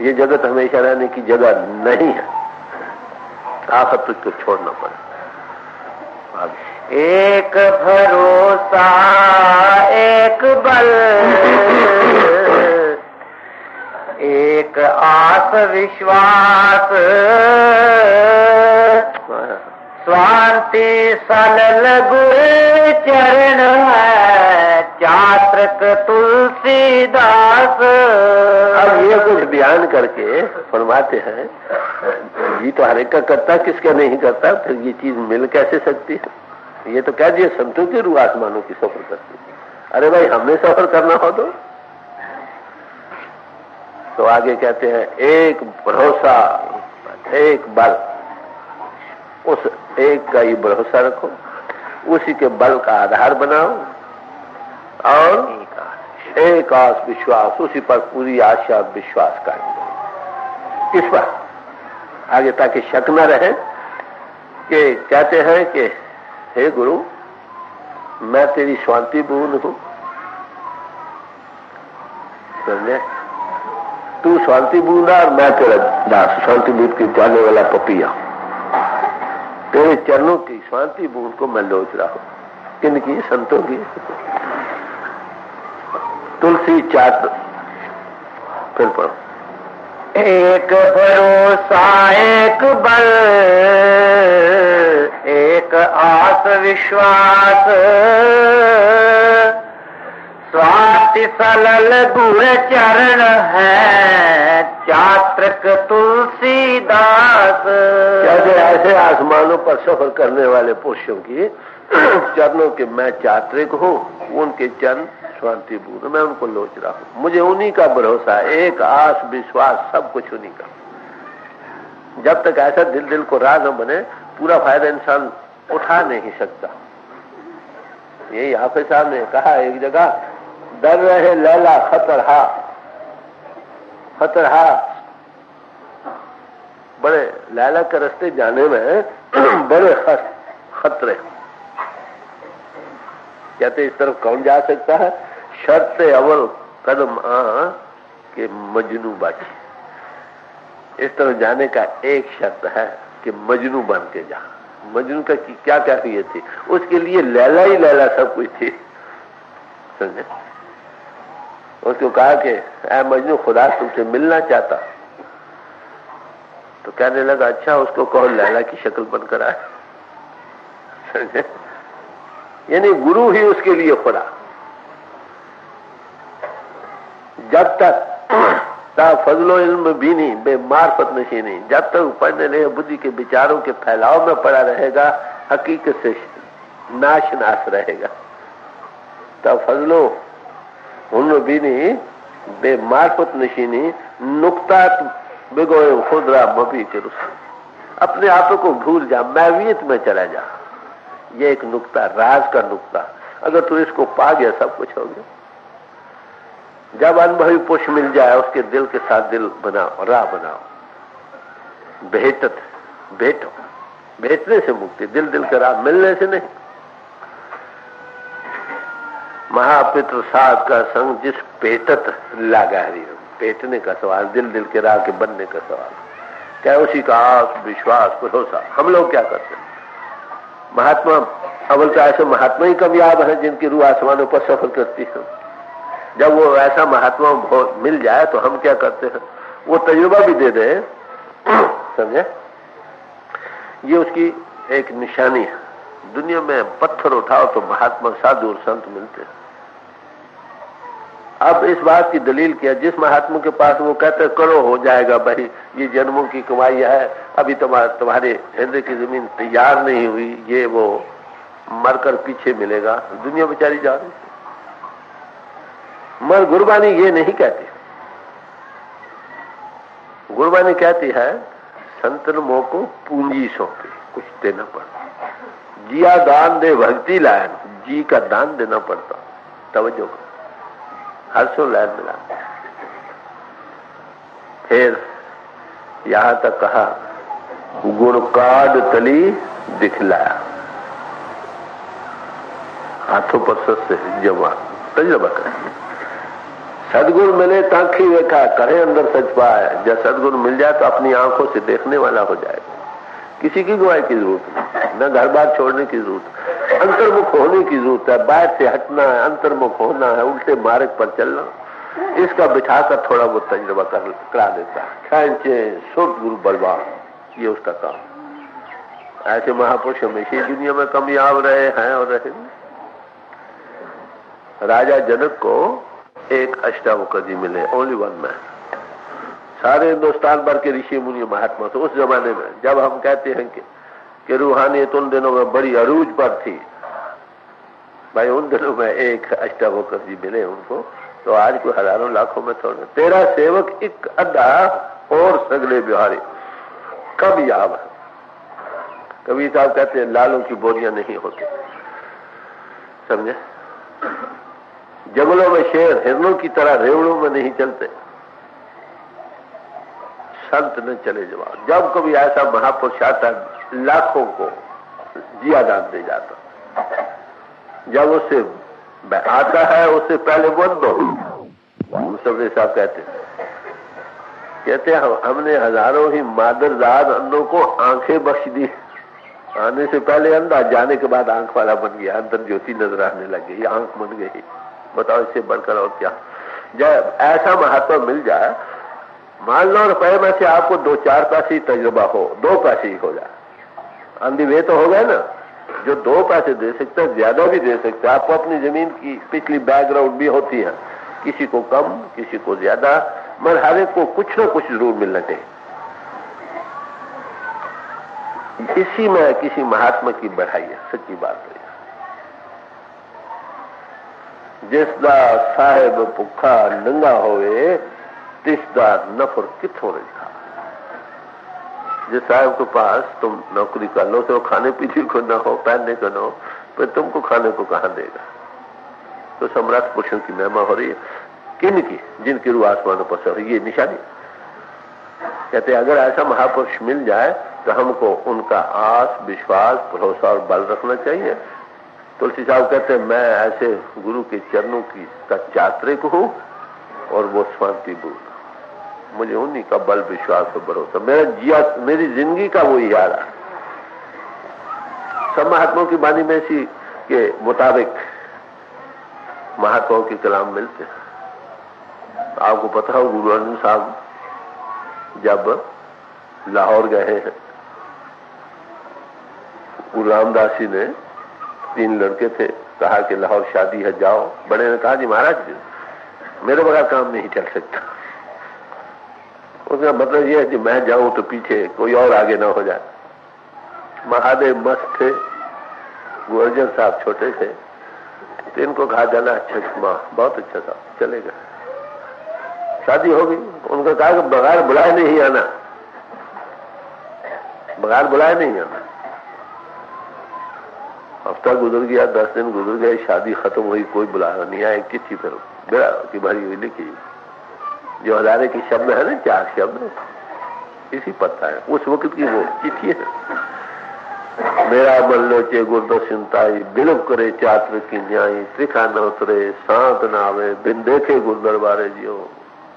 ये जगत हमेशा रहने की जगह नहीं है। आखिर तुझको छोड़ना पड़े। एक भरोसा एक बल, एक आस विश्वास, स्वांति सलल गुर चरण है, चात्रक तुलसीदास। अब ये कुछ बयान करके फरमाते हैं, ये तो हर एक का करता, किसका नहीं करता, फिर ये चीज मिल कैसे सकती है? ये तो कह दिए संतों की रूह आसमानों की सफर करती है। अरे भाई हमने सफर करना हो तो आगे कहते हैं एक भरोसा एक बल, उस एक का ही भरोसा रखो, उसी के बल का आधार बनाओ और एक आस विश्वास, उसी पर पूरी आशा विश्वास कायम इस पर आगे, ताकि शक न रहे। कि कहते हैं कि हे गुरु मैं तेरी शांति बूंद हूं, समझे? तू शांति बूंदा और मैं तेरा दास, शांति बूंद की जाने वाला पपिया। तेरे चरणों की शांति बूंद को मैं लोच रहा हूं। किनकी? संतों की। तुलसी चाट फिर पढ़ो। एक भरोसा एक बल, एक आस विश्वास, स्वाति सलल गुर चरण है, चात्रक तुलसीदास। जैसे ऐसे आसमानों पर सफर करने वाले पुरुषों की चरणों के मैं चात्रिक हूँ, उनके चरण शांति बूंद, मैं उनको लोच रहा हूँ। मुझे उन्हीं का भरोसा, एक आस विश्वास, सब कुछ उन्हीं का। जब तक ऐसा दिल को राह न बने, पूरा फायदा इंसान उठा नहीं सकता। यही हाफिज साहब ने कहा एक जगह, डर रहे लैला खतरहा, खतरहा बड़े लैला के रास्ते जाने में बड़े खतरे। कहते इस तरफ कौन जा सकता है? शर्त अव्वल कदम के मजनू बाकी। इस तरफ जाने का एक शर्त है कि मजनू बन के जा। मजनू का क्या क्या ये थी? उसके लिए लैला ही लैला सब कुछ थी, समझे? उसको कहा कि ऐ मजनू खुदा तुमसे मिलना चाहता, तो कहने लगा अच्छा उसको कहो लैला की शक्ल बनकर आए, समझे? यानी गुरु ही उसके लिए खुदा। जब तक फजलो इल्म भी नहीं बेमार्फत नशीनी, जब तक पढ़ने रहे बुद्धि के विचारों के फैलाव में पड़ा रहेगा, हकीकत से नाश रहेगा। तब फजलो उन भी नहीं बेमार्फत नशीनी नुक्ता बिगोए खुदरा मबी के रुस। अपने आप को भूल जा, मैवियत में चला जा। ये एक नुक्ता, राज का नुक्ता। अगर तू इसको पा गया सब कुछ हो गया। जब अनुभवी पुरुष मिल जाए उसके दिल के साथ दिल बनाओ, राह बनाओ, भेटो। भेटने से मुक्ति, दिल के राह मिलने से नहीं। महापितृ साध का संग जिस पेटत लागा हरि, पेटने का सवाल, दिल के राह के बनने का सवाल। क्या उसी का आस विश्वास भरोसा। हम लोग क्या करते हैं? महात्मा अव्वल तो ऐसे महात्मा ही कामयाब है जिनकी रूह आसमानों पर सफर करती है। जब वो ऐसा महात्मा मिल जाए तो हम क्या करते हैं? वो तजुर्बा भी दे दे, समझे? ये उसकी एक निशानी है। दुनिया में पत्थर उठाओ तो महात्मा साधु और संत मिलते हैं। अब इस बात की दलील किया, जिस महात्मा के पास वो कहते करो हो जाएगा भाई, ये जन्मों की कमाई है, अभी तुम्हारे हृदय की जमीन तैयार नहीं हुई, ये वो मरकर पीछे मिलेगा। दुनिया बेचारी जा रही। मगर गुरबानी ये नहीं कहती। गुरबानी कहती है संतन मोह को पूंजी सौंपे, कुछ देना पड़ता। जिया दान दे भक्ति लायन, जी का दान देना पड़ता। तवज्जो करो, हर्षो लायन मिला। फिर यहां तक कहा गुण काड तली दिखलाया, हाथों पर सस्ते जमा तजुर्बा करें। सदगुण मिले तांखी देखा, करे अंदर सच पाए। जब सदगुण मिल जाए तो अपनी आंखों से देखने वाला हो जाएगा। किसी की गवाही की जरूरत नहीं, न घर बार छोड़ने की जरूरत, अंतर्मुख होने की जरूरत है। बाहर से हटना है, अंतर्मुख होना है, उल्टे मार्ग पर चलना। इसका बिठाकर थोड़ा बहुत तजुर्बा करा देता है। खेचे शुद्ध गुरु बलवान, ये उसका काम। ऐसे महापुरुष हमेशा दुनिया में कामयाब रहे हैं और रहे। राजा जनक को एक अष्टावक्र जी मिले, ओनली वन मैन। सारे हिंदुस्तान भर के ऋषि मुनि महात्मा तो उस जमाने में, जब हम कहते हैं कि रूहानियत उन दिनों में बड़ी अरूज पर थी, भाई उन दिनों में एक अष्टावक्र जी मिले उनको, तो आज को हजारों लाखों में थोड़े। तेरा सेवक एक अड्डा और सगले बिहारी कब याब है। कबीर साहब कहते हैं लालों की बोरियां नहीं होती, समझे? जंगलों में शेर हिरणों की तरह रेवड़ों में नहीं चलते, संत न चले जवाब। जब कभी ऐसा महापुरुष आता लाखों को जिया दान दे जाता। जब उससे आता है उससे पहले बोल दो। सबरे साहब कहते हैं हमने हजारों ही मादरदार अंधों को आंखें बख्श दी। आने से पहले अंधा, जाने के बाद आंख वाला बन गया, अंदर ज्योति नजर आने लगी, आंख बन गई। बताओ इससे बढ़कर और क्या? जब ऐसा महात्मा मिल जाए, मान लो रुपए में से आपको 2-4 पैसे तजुर्बा हो, 2 पैसे ही हो जाए, अंधी वे तो हो गए ना। जो 2 पैसे दे सकते हैं, ज्यादा भी दे सकते हैं। आपको अपनी जमीन की पिछली बैकग्राउंड भी होती है, किसी को कम किसी को ज्यादा, मगर हर एक को कुछ ना कुछ जरूर मिलना चाहिए। इसी में किसी महात्मा की बढ़ाई है, सच्ची बात है। जिसदा साहेब भुखा नंगा होवे, तिसदा नफर किथों रखा। जिस साहब के पास तुम नौकरी कर लो तो खाने पीने को न हो, पहनने को न हो, फिर तुमको खाने को कहां देगा? तो सम्राट पुरुषों की महिमा हो रही है। किन की? जिनकी रूह आसमानों पर सफर। ये निशानी कहते अगर ऐसा महापुरुष मिल जाए तो हमको उनका आस विश्वास भरोसा और बल रखना चाहिए। तुलसी साहब कहते हैं मैं ऐसे गुरु के चरणों की का चात्रिक हूं और वो शांति दूर। मुझे उन्हीं का बल विश्वास और भरोसा, मेरी जिंदगी का वो याद है। सब महात्माओं की वाणी में इसी के मुताबिक महात्माओं के कलाम मिलते हैं। आपको पता हो गुरु अर्जुन साहब जब लाहौर गए हैं, गुरु रामदास जी ने 3 लड़के थे, कहा कि लाहौर शादी है जाओ। बड़े ने कहा जी महाराज मेरे बगैर काम नहीं चल सकता। उसका मतलब यह है कि मैं जाऊं तो पीछे कोई और आगे ना हो जाए। महादेव मस्त थे, गुरु अर्जुन साहब छोटे थे, तो इनको कहा जाना अच्छा बहुत अच्छा था, चले गए। शादी हो गई। उनको कहा कि बगैर बुलाए नहीं आना। बगैर बुलाए नहीं आना। हफ्ता गुजर गया, 10 दिन गुजर गए, शादी खत्म हुई, कोई बुलाया नहीं आया। एक चिट्ठी फिर बेड़ा की भरी हुई लिखी, जो हजारे की शब्द है ना, 4 शब्द इसी पता है, उस वक्त की वो चिट्ठी है। मेरा मन लोचे गुरदो चिंताई, बिलप करे चात्र की न्याई, त्रिखा न उतरे सांत न आवे, बिन देखे गुरु दरबारे जियो।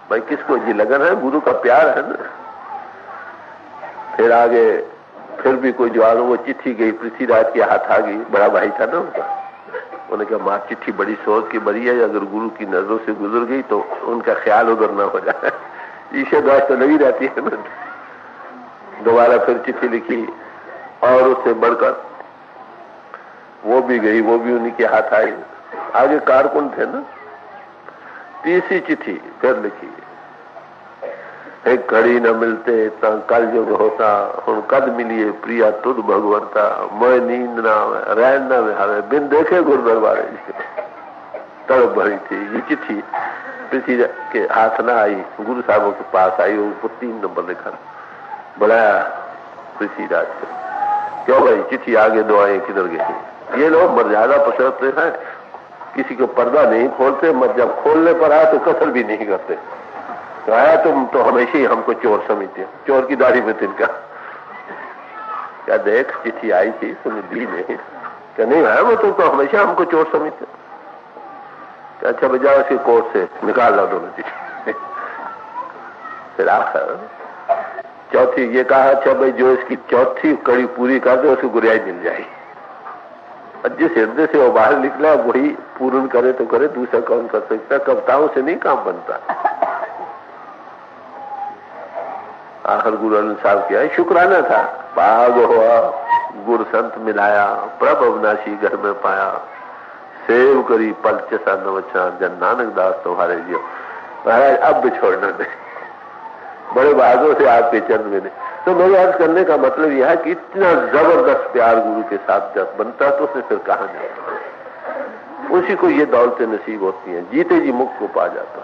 भाई किसको जी लगन है, गुरु का प्यार है ना। फिर आगे फिर भी कोई जवाब, वो चिट्ठी गई पृथ्वीराज के हाथ आ गई, बड़ा भाई था ना उनका। उन्होंने कहा माँ चिट्ठी बड़ी सोच की बड़ी है, अगर गुरु की नजरों से गुजर गई तो उनका ख्याल उधर न हो जाए। ईशे द्वार तो लगी रहती है ना। दोबारा फिर चिट्ठी लिखी और उससे बढ़कर वो भी गई, वो भी उन्हीं के हाथ आई। आगे कारकुन थे ना। तीसरी चिट्ठी फिर लिखी, एक घड़ी न मिलते कल युग होता, हुण कद मिलिए प्रिया तुद भगवंता, मोय नींद ना आवे रैन न विहावे, बिन देखे गुरु दरबारे। तड़प भरी थी ये चिट्ठी, पृथ्वी के हाथ ना आई, गुरु साहबों के पास आई। वो 3 नंबर लिखा, बुलाया पृथ्वीराज को, क्यों भाई चिट्ठी आगे दुआएं किधर गई। ये लोग मर्यादा पसरते हैं, किसी को पर्दा नहीं खोलते, मत जब खोलने पर आए तो कसर भी नहीं करते। तो आया तुम तो हमेशा ही हमको चोर समझते, चोर की दाढ़ी में तिनका। क्या देख चिट्ठी आई थी तुमने दी नहीं, क्या नहीं आया वो तो हमेशा हमको चोर समझते। अच्छा बजाओ इसके कोर्ट से निकाल लो दोनों चिट्ठी। फिर आखिर चौथी ये कहा, अच्छा भाई जो इसकी चौथी कड़ी पूरी कर दे उसको गुरियाई मिल जाएगी। और जिस हृदय से वो बाहर निकला वही पूर्ण करे तो करे, दूसरा कौन कर सकता। कविताओं से नहीं काम बनता। आखिर गुरु अरविंद साहब क्या है, शुक्राना था। भाग हुआ गुरु संत मिलाया, प्रभ अविनाशी घर में पाया, सेव करी पल चसा नवचा, जन नानक दास तुम्हारे जियो। महाराज अब भी छोड़ना नहीं, बड़े भागों से आपके चरण में। तो मेरे अर्ज करने का मतलब यह है कि इतना जबरदस्त प्यार गुरु के साथ जब बनता तो उसने फिर कहा जाता, उसी को ये दौलतें नसीब होती हैं, जीते जी मुक्त को पा जाता।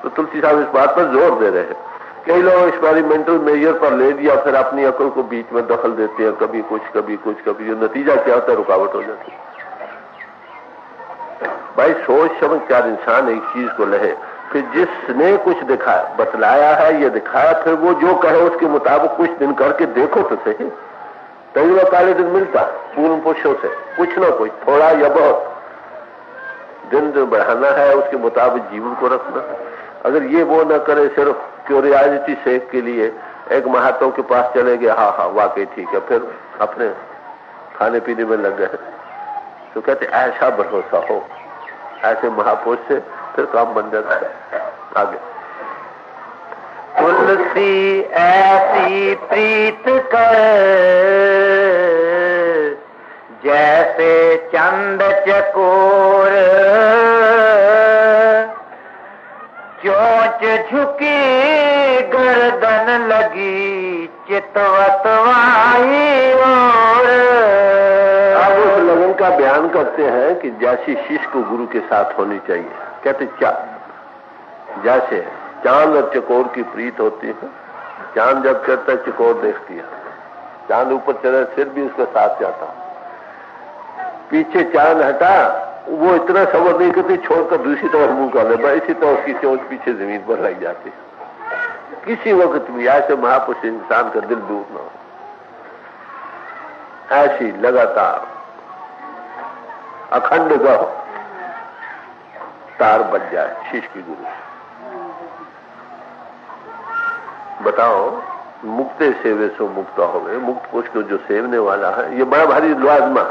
तो तुलसी साहब इस बात पर जोर दे रहे हैं। कई लोग एक्सपेरिमेंटल मेजर पर ले दिया, फिर अपनी अकल को बीच में दखल देते हैं, कभी कुछ कभी कुछ कभी, जो नतीजा क्या होता है, रुकावट हो जाती है। भाई सोच समझ कर इंसान एक चीज को लहे, फिर जिसने कुछ दिखाया बतलाया है, ये दिखाया, फिर वो जो कहे उसके मुताबिक कुछ दिन करके देखो तो सही। तजुर्बा पहले दिन मिलता पूर्ण पुरुषों से, कुछ ना कुछ थोड़ा या बहुत दिन बढ़ाना है, उसके मुताबिक जीवन को रखना है। अगर ये वो ना करे, सिर्फ क्यूरियोसिटी सेक के लिए एक महात्मा के पास चले गए, हाँ हाँ वाकई ठीक है, फिर अपने खाने पीने में लग गए, तो कहते ऐसा भरोसा हो ऐसे महापुरुष से, फिर काम बन जाता है। आगे तुलसी ऐसी प्रीत कर, जैसे चंद चकोर, चोंच झुकी गर्दन लगी चितवत वाही ओर। आप उस लगन का बयान करते हैं कि जैसी शिष्य को गुरु के साथ होनी चाहिए। कहते जैसे चांद और चकोर की प्रीत होती है, चांद जब चढ़ता है चकोर देखती है, चांद ऊपर चढ़े सिर भी उसके साथ जाता, पीछे चांद हटा वो इतना सबर नहीं करती, छोड़कर दूसरी तरफ मुंह कर ले, इसी तरह उसकी चोंच पीछे जमीन पर लग जाती। किसी वक्त भी ऐसे महापुरुष इंसान का दिल दूर ना हो, ऐसी लगातार अखंड गौ तार बच जाए शिष्य की गुरु। बताओ मुक्ते सेवे सो मुक्ता हो गए, मुक्त पुरुष को जो सेवने वाला है, ये बड़ा भारी लाजमा।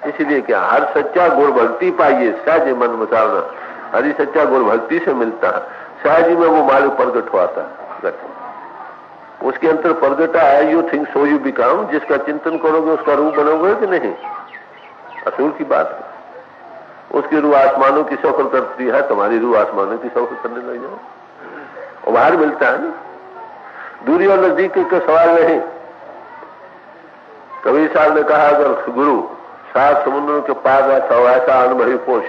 इसीलिए क्या हर सच्चा गुण भक्ति पाइए, सहज मन मुसावना। हरी सच्चा गुण भक्ति से मिलता है, सहज में वो मालिक प्रगट हुआता है, उसके अंतर प्रगटा है। You think so you become, जिसका चिंतन करोगे उसका रूप बनोगे कि नहीं, असूल की बात है। उसकी रूह आसमानों की सफर करती है, तुम्हारी रूह आसमानों की सफर करने लग जाए, उभार मिलता है ना। दूरी और नजदीक का सवाल नहीं। कबीर साहब ने कहा अगर गुरु 7 समुद्रों के पार रहता हो, ऐसा अनुभवी पुरुष,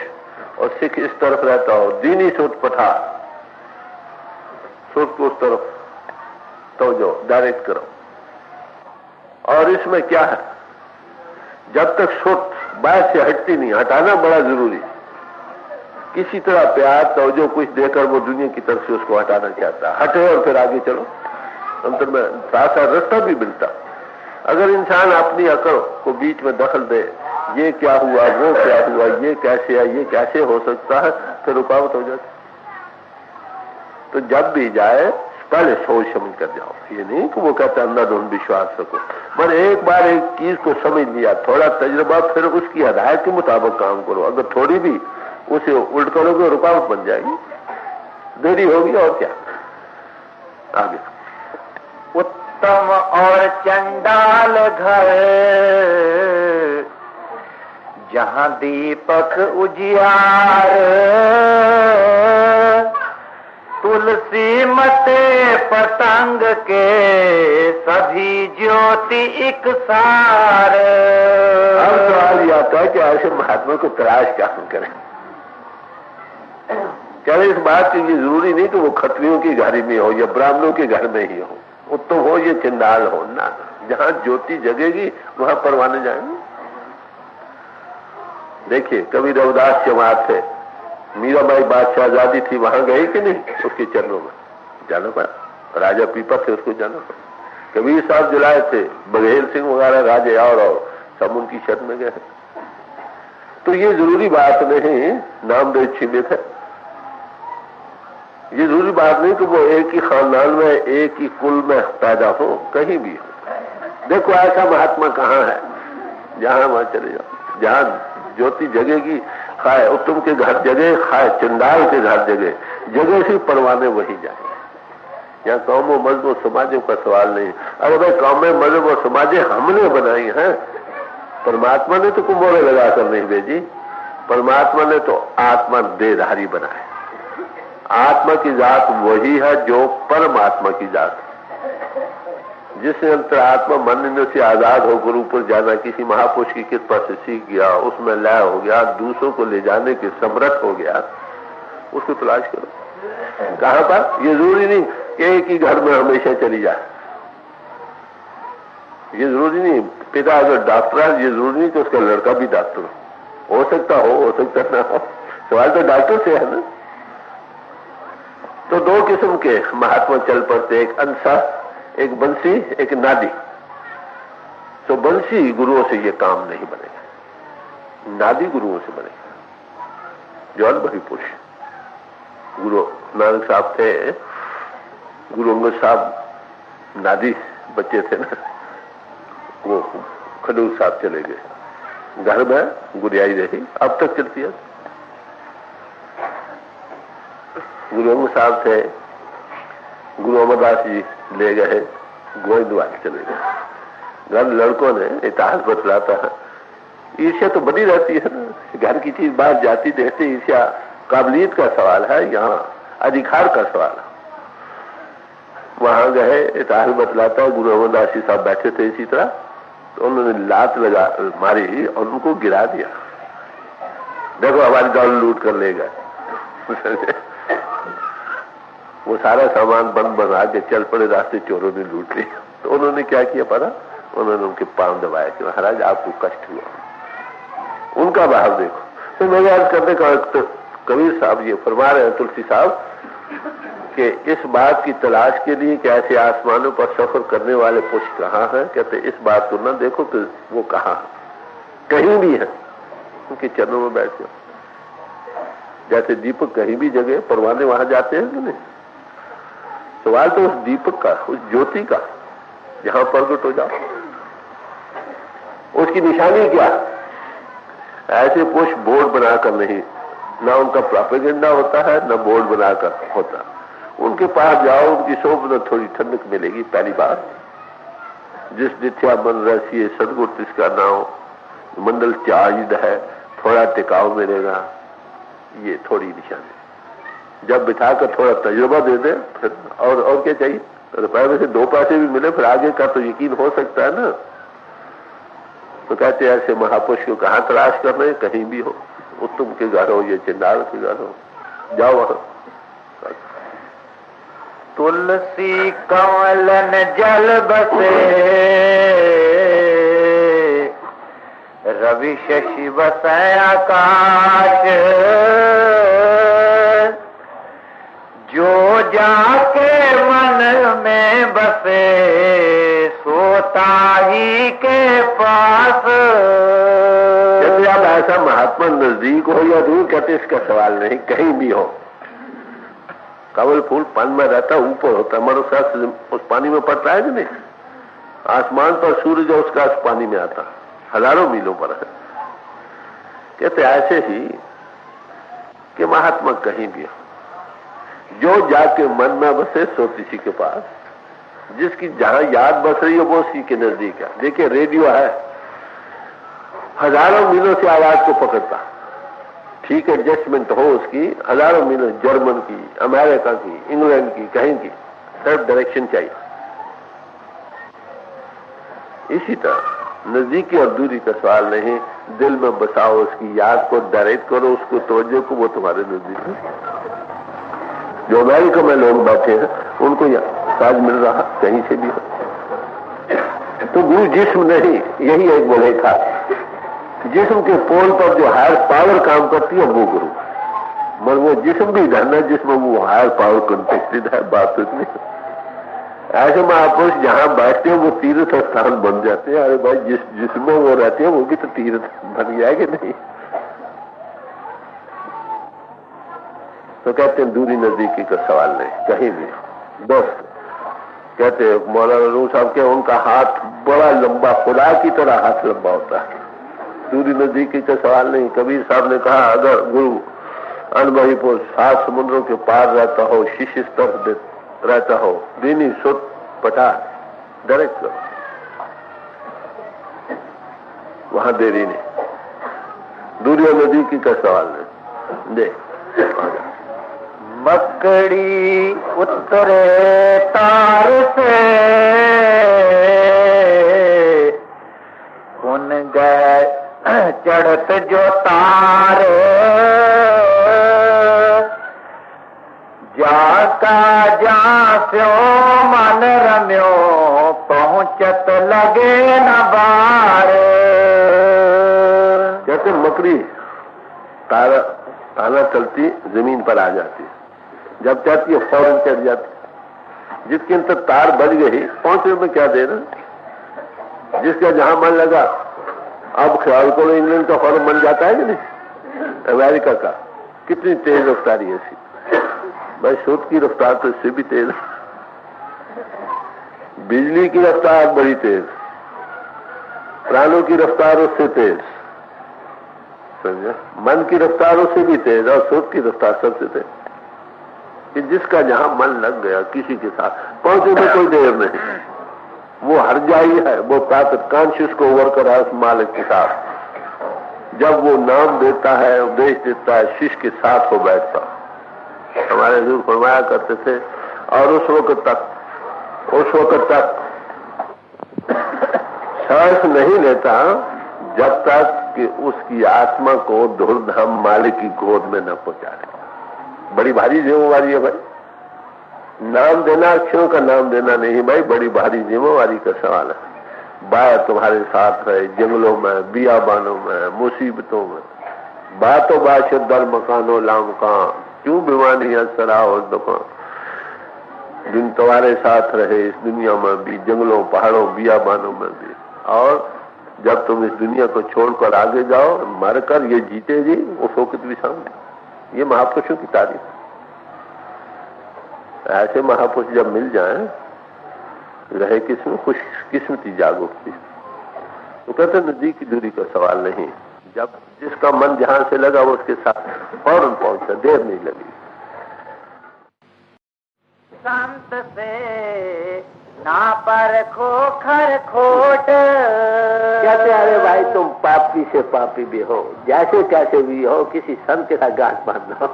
और सिख इस तरफ रहता हो, दीनी सुत पठा सुत को उस तरफ तो जो डायरेक्ट करो, और इसमें क्या है, जब तक सोच बात से हटती नहीं, हटाना बड़ा जरूरी है। किसी तरह प्यार तो जो कुछ देकर वो दुनिया की तरफ से उसको हटाना चाहता है, हटे और फिर आगे चलो, अंतर में साथ साथ रास्ता भी मिलता। अगर इंसान अपनी अकल को बीच में दखल दे, ये क्या हुआ, वो क्या हुआ, ये कैसे है, ये कैसे हो सकता है, फिर रुकावट हो जाती। तो जब भी जाए पहले सोच समझ कर जाओ। ये नहीं कि वो कहते अंधाधुंध विश्वास रखो, पर एक बार एक चीज को समझ लिया, थोड़ा तजुर्बा, फिर उसकी हदायत के मुताबिक काम करो। अगर थोड़ी भी उसे उल्ट करोगे रुकावट बन जाएगी, देरी होगी और क्या। आगे उत्तम और चंडाल घर, जहां दीपक उजियार, तुलसी मते पतंग के सभी ज्योति एक सार। अब सवाल यह आता है कि ऐसे महात्मा को तलाश क्या हम करें। चले इस बात की ये जरूरी नहीं कि वो खत्रियों की घर में हो या ब्राह्मणों के घर में ही हो, उत्तम हो ये चंडाल हो ना, जहां ज्योति जगेगी वहां परवाने जाएंगे। देखिए कभी रविदास जमात थे, मीराबाई बादशाह आजादी थी, वहां गए कि नहीं, उसके चरणों में जाना पड़ा। राजा पीपा थे, उसको जाना पड़ा। कबीर साहब जलाए थे, बघेल सिंह वगैरह राजे और सब उनकी शरण में गए। तो ये जरूरी बात नहीं नामदेव छिमित है, ये जरूरी बात नहीं कि वो एक ही खानदान में एक ही कुल में पैदा हो, कहीं भी हो। देखो ऐसा महात्मा कहाँ है, जहां वहां चले जाओ, जहां ज्योति जगेगी, खाए उत्तम के घर जगे, खाए चंडाल के घर जगे, जगह से परवाने वही जाए। यहाँ कौमों मजहबों समाजों का सवाल नहीं। अरे भाई कौमें मजहब और समाजें हमने बनाई हैं, परमात्मा ने तो कुंभोरे लगाकर नहीं भेजी। परमात्मा ने तो आत्मा देहधारी बनाए। आत्मा की जात वही है जो परमात्मा की जात है। जिसने अंतरात्मा मन से आजाद होकर ऊपर जाना किसी महापुरुष की कृपा से सीख गया, उसमें लय हो गया, दूसरों को ले जाने के समर्थ हो गया, उसको तलाश करो। कहां पर? ये जरूरी नहीं एक ही घर में हमेशा चली जाए, ये जरूरी नहीं। पिता अगर डॉक्टर है, ये जरूरी नहीं कि उसका लड़का भी डॉक्टर हो सकता हो सकता ना हो। सवाल तो डॉक्टर से है ना। तो दो किस्म के महात्मा चल पड़ते, एक अंसा, एक बंसी, एक नादी। तो बंसी गुरुओं से ये काम नहीं बनेगा, नादी गुरुओं से बनेगा। जो अनुभवी पुरुष, गुरु नानक साहब थे, गुरु अंगद साहब नादी बच्चे थे ना, वो खडूर साहब चले गए, घर में गुरियाई रही, अब तक चलती है। गुरु अंगद साहब थे, गुरु अमरदास जी ले गए, गोविंदवाल चले गए। घर लड़कों ने इतिहास बतलाता है, ईर्ष्या तो बनी रहती है ना, घर की चीज बाहर जाती देखते ईर्ष्या काबिलियत का सवाल है, यहाँ अधिकार का सवाल है। वहां गए, इतिहास बतलाता है, गुरु अमरदास जी साहब बैठे थे इसी तरह, तो उन्होंने लात लगा मारी और उनको गिरा दिया। देखो हमारी दौलत लूट कर ले गए। वो सारा सामान बंद बना के चल पड़े, रास्ते चोरों ने लूट लिया। तो उन्होंने क्या किया पता, उन्होंने उनके पांव दबाया कि महाराज आपको कष्ट हुआ। उनका भाव देखो। तो मैं याद करने का तो कबीर साहब ये फरमा रहे हैं, तुलसी साहब, कि इस बात की तलाश के लिए कि ऐसे आसमानों पर सफर करने वाले पुरुष कहाँ हैं, कहते इस बात को न देखो कि वो कहाँ है, कहीं भी है, उनके चरणों में बैठ जाओ। जैसे दीपक कहीं भी जगह, परवाने वहां जाते हैं कि नहीं। सवाल तो उस दीपक का, उस ज्योति का, जहां प्रगट हो जाओ। उसकी निशानी क्या? ऐसे पुरुष बोर्ड बनाकर नहीं, ना उनका प्रोपेगेंडा होता है, ना बोर्ड बनाकर होता। उनके पास जाओ, उनकी सोच में थोड़ी ठंडक मिलेगी। पहली बात, जिस नित्या मन रसी सदगुरु तिसका नाम, मंडल चार्ज है, थोड़ा टिकाव मिलेगा, ये थोड़ी निशानी। जब बिठाकर थोड़ा तजुर्बा दे दे, फिर और क्या चाहिए। रुपए में से दो पैसे भी मिले, फिर आगे का तो यकीन हो सकता है ना। तो कहते हैं ऐसे महापुरुष को कहाँ तलाश कर रहे हैं, कहीं भी हो, उत्तम के घर हो या चंडाल के घर हो, जाओ वहां। तुलसी कमलन जल बसे रवि शशि बसै आकाश, जो जाके मन में बसे सोता ही के पास। यदि आप ऐसा महात्मा नजदीक हो या दूर, कहते इसका सवाल नहीं, कहीं भी हो। कमल फूल पानी में रहता, ऊपर होता, मरो शख्स उस पानी में पड़ता है कि नहीं? आसमान पर सूरज उसका उस पानी में आता, हजारों मीलों पर है। कहते ऐसे ही कि महात्मा कहीं भी हो, जो जाके मन में बसे सो किसी के पास, जिसकी जहां याद बस रही है वो उसी के नजदीक है। देखिए रेडियो है, हजारों मीलों से आवाज को पकड़ता, ठीक एडजस्टमेंट हो उसकी, हजारों मीलों, जर्मन की, अमेरिका की, इंग्लैंड की, कहीं की, सिर्फ डायरेक्शन चाहिए। इसी तरह नजदीकी और दूरी का सवाल नहीं, दिल में बसाओ, उसकी याद को डायरेक्ट करो, उसको तवज्जो को, वो तुम्हारे नजदीक है। जो अमेरिका में लोग बैठे हैं उनको साज मिल रहा कहीं से भी हो। तो गुरु जिस्म नहीं, यही एक बोले था, जिस्म के पोल पर जो हायर पावर काम करती है वो गुरु, मगर वो जिस्म भी धरना जिसमें वो हायर पावर कंटेक्टेड है। बात इतनी ऐसे महापुरुष जहां बैठते हैं वो तीर्थ स्थान बन जाते हैं। अरे भाई जिसमें वो रहते हैं वो भी तो तीर्थ बन गया कि नहीं? तो कहते हैं दूरी नजदीकी का सवाल नहीं, कहीं भी दोस्त। कहते मौलाना रूम साहब के उनका हाथ बड़ा लंबा, खुदा की तरह हाथ लंबा होता है, दूरी नजदीकी का सवाल नहीं। कबीर साहब ने कहा अगर गुरु अनुभवी पुरुष 7 समुद्रों के पार रहता हो, शिष्य स्तर रहता हो, दीनी सुत पटा डायरेक्ट करो, वहां देरी नहीं, दूरी और नजदीकी का सवाल नहीं। देख मकड़ी उतरे तार से उन गए चढ़त जो तार, जाका जा स्यो मन रम्यो पहुंचत लगे न बार। कहते मकड़ी ताना चलती जमीन पर आ जाती, जब चाहती है फौरन चढ़ जाती। जिसके अंदर तार बज गई पहुंचने में क्या देर है? जिसका जहां मन लगा, अब ख्याल करो इंग्लैंड का फौरन बन जाता है कि नहीं? अमेरिका का कितनी तेज रफ्तारी है ऐसी भाई, सूत की रफ्तार तो इससे भी तेज, बिजली की रफ्तार बड़ी तेज, प्राणों की रफ्तार उससे तेज, समझे? मन की रफ्तार उससे भी तेज और सूत की रफ्तार सबसे तेज। कि जिसका जहां मन लग गया किसी के साथ पहुंचे में कोई देर नहीं, वो हर जाई है, वो ताकत कॉन्शियस को ओवर करा उस मालिक के साथ। जब वो नाम देता है, उपदेश देता है, शिष्य के साथ हो बैठता। हमारे हजूर फरमाया करते थे, और उस वक्त तक सांस नहीं लेता जब तक कि उसकी आत्मा को धूर्धाम मालिक की गोद में न पहुंचा दे। बड़ी भारी जिम्मेवारी है भाई, नाम देना अक्षरों का नाम देना नहीं भाई, बड़ी भारी जिम्मेवारी का सवाल है। बाया तुम्हारे साथ रहे, जंगलों में, बियाबानों में, मुसीबतों में, बातों बात दर मकानो लाम का, क्यों बीमारियां सराहो दुकान, दिन तुम्हारे साथ रहे इस दुनिया में भी, जंगलों, पहाड़ों, बियाबानों में भी। और जब तुम इस दुनिया को छोड़कर आगे जाओ, मरकर ये जीते जी, उस वक्त भी सामने। ये महापुरुषों की तारीफ। ऐसे महापुरुष जब मिल जाएं, रहे किसमें खुशकिस्मती जागो की। तो कहते नजदीक की दूरी का सवाल नहीं, जब जिसका मन जहां से लगा वो उसके साथ फौरन पहुंचा, देर नहीं लगी। संत से ना पर खोखर खोट, कहते अरे भाई तुम पापी से पापी भी हो, जैसे कैसे भी हो, किसी संत के साथ गांठ बांध लो।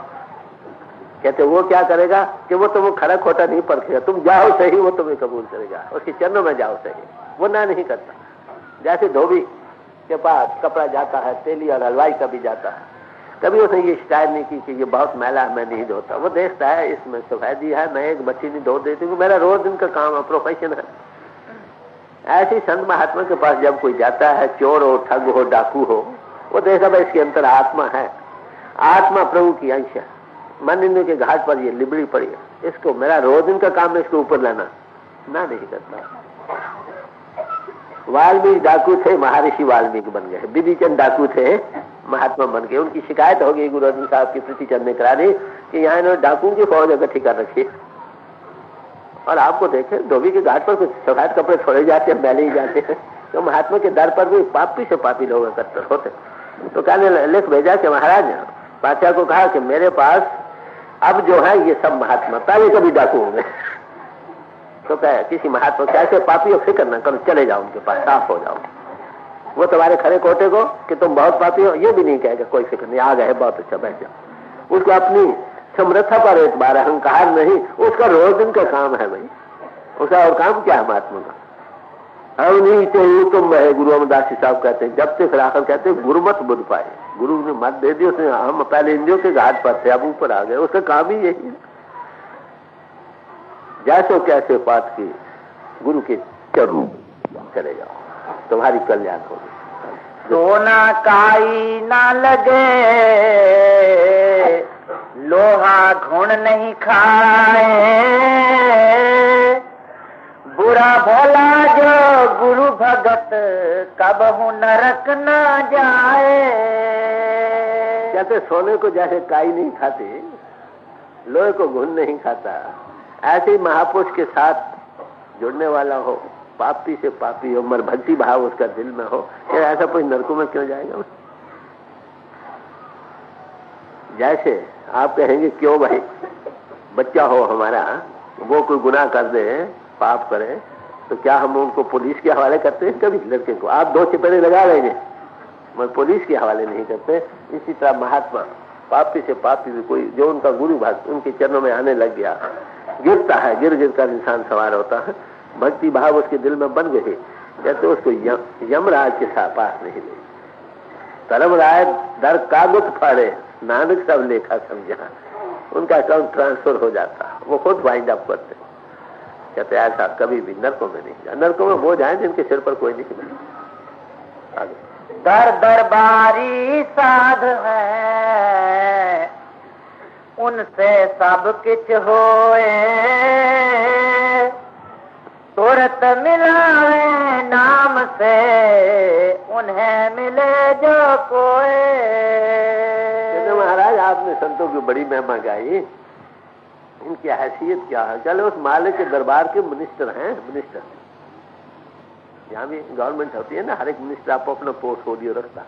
कहते वो क्या करेगा कि वो तुम्हें खरा खोटा नहीं परखेगा, तुम जाओ सही, वो तुम्हें कबूल करेगा, उसके चरणों में जाओ सही, वो ना नहीं करता। जैसे धोबी के पास कपड़ा जाता है, तेली और हलवाई का भी जाता है, कभी उसने ये शिकायत नहीं की कि ये बहुत मैला है, मैं नहीं धोता। वो देखता है इसमें सफेदी है, मैं एक बच्ची नहीं धो देती हूँ, मेरा रोज दिन का काम है, प्रोफेशन है। ऐसे संत महात्मा के पास जब कोई जाता है, चोर हो, ठग हो, डाकू हो, वो देखा भाई इसके अंतर आत्मा है, आत्मा प्रभु की अंश है। मन इंद्रियों के घाट पर ये लिबड़ी पड़ी है, इसको मेरा रोज दिन का काम है इसको ऊपर लाना, ना नहीं करता। वाल्मीकि डाकू थे, महर्षि वाल्मीकि बन गए। बिधिचंद डाकू थे, महात्मा बन गए। उनकी शिकायत हो गई गुरु अर्जुन साहब की प्रीतिचंद ने करा दी कि यहाँ इन्होंने डाकुओं की फौज इकट्ठी कर रखी। और आपको देखे धोबी के घाट पर कुछ सफेद कपड़े छोड़े जाते हैं, मैले ही जाते हैं। तो महात्मा के दर पर भी पापी से पापी लोग इकट्ठे होते। तो कहने लेख भेजा कि महाराज, बादशाह को कहा कि मेरे पास अब जो है ये सब महात्मा, पहले कभी डाकू होंगे। तो कहे किसी महात्मा कैसे पापी हो, फिक्र न करो, चले जाओ उनके पास, साफ हो जाओ। वो तुम्हारे खरे कोटे को कि तुम बहुत पापी हो ये भी नहीं कहेगा, कोई फिक्र नहीं, आ गए बहुत अच्छा, बैठ जाओ। उसको अपनी समर्था पर एतबार, अहंकार नहीं, उसका रोज दिन का काम है भाई। उसका और काम क्या है महात्मा का? हम नहीं चाहिए तुम है। गुरु अमरदास जी साहब कहते हैं, जब तक राखल कहते हैं गुरु मत बुझ पाए। गुरु ने मत दे दी उसने, हम पहले इंद्रियों के घाट पर थे, अब ऊपर आ गए। उसका काम ही यही है। जैसे कैसे पाठ की गुरु के चरणों चले जाओ, तुम्हारी कल्याण होगी। सोना काई ना लगे, लोहा घुण नहीं खाए, बुरा भोला जो गुरु भगत कब हूँ नरक न जाए। कहते सोने को जैसे काई नहीं खाते, लोहे को घुन नहीं खाता, ऐसे ही महापुरुष के साथ जुड़ने वाला हो, पापी से पापी हो, मर भक्ति भाव उसका दिल में हो, ऐसा कोई नरकों में क्यों जाएगा? जैसे आप कहेंगे क्यों भाई, बच्चा हो हमारा, वो कोई गुनाह कर दे, पाप करे, तो क्या हम उनको पुलिस के हवाले करते हैं? कभी लड़के को आप 2 चपेड़े लगा लेंगे, मगर पुलिस के हवाले नहीं करते। इसी तरह महात्मा पापी से पापी भी कोई जो उनका गुरु भक्त उनके चरणों में आने लग गया, गिरता है, गिर गिर कर इंसान सवार होता है, भक्ति भाव उसके दिल में बन गए, कहते उसको यमराज के साथ पास नहीं ले। धर्मराय दर कागुत फाड़े, नानक सब लेखा समझा, उनका अकाउंट ट्रांसफर हो जाता, वो खुद वाइंड अप करते। कहते ऐसा कभी भी नरकों में नहीं जा। नरकों में वो जाए जिनके सिर पर कोई नहीं मिले। आगे दर दरबारी साध है, उनसे सब कुछ होए, तुरत मिलावे नाम से उन्हें मिले जो कोई। महाराज आपने संतों की बड़ी महिमा गाई, इनकी हैसियत क्या है? चलो उस मालिक के दरबार के मिनिस्टर हैं, मिनिस्टर यहाँ भी गवर्नमेंट होती है ना, हर एक मिनिस्टर आपको अपना पोर्टफोलियो रखता है।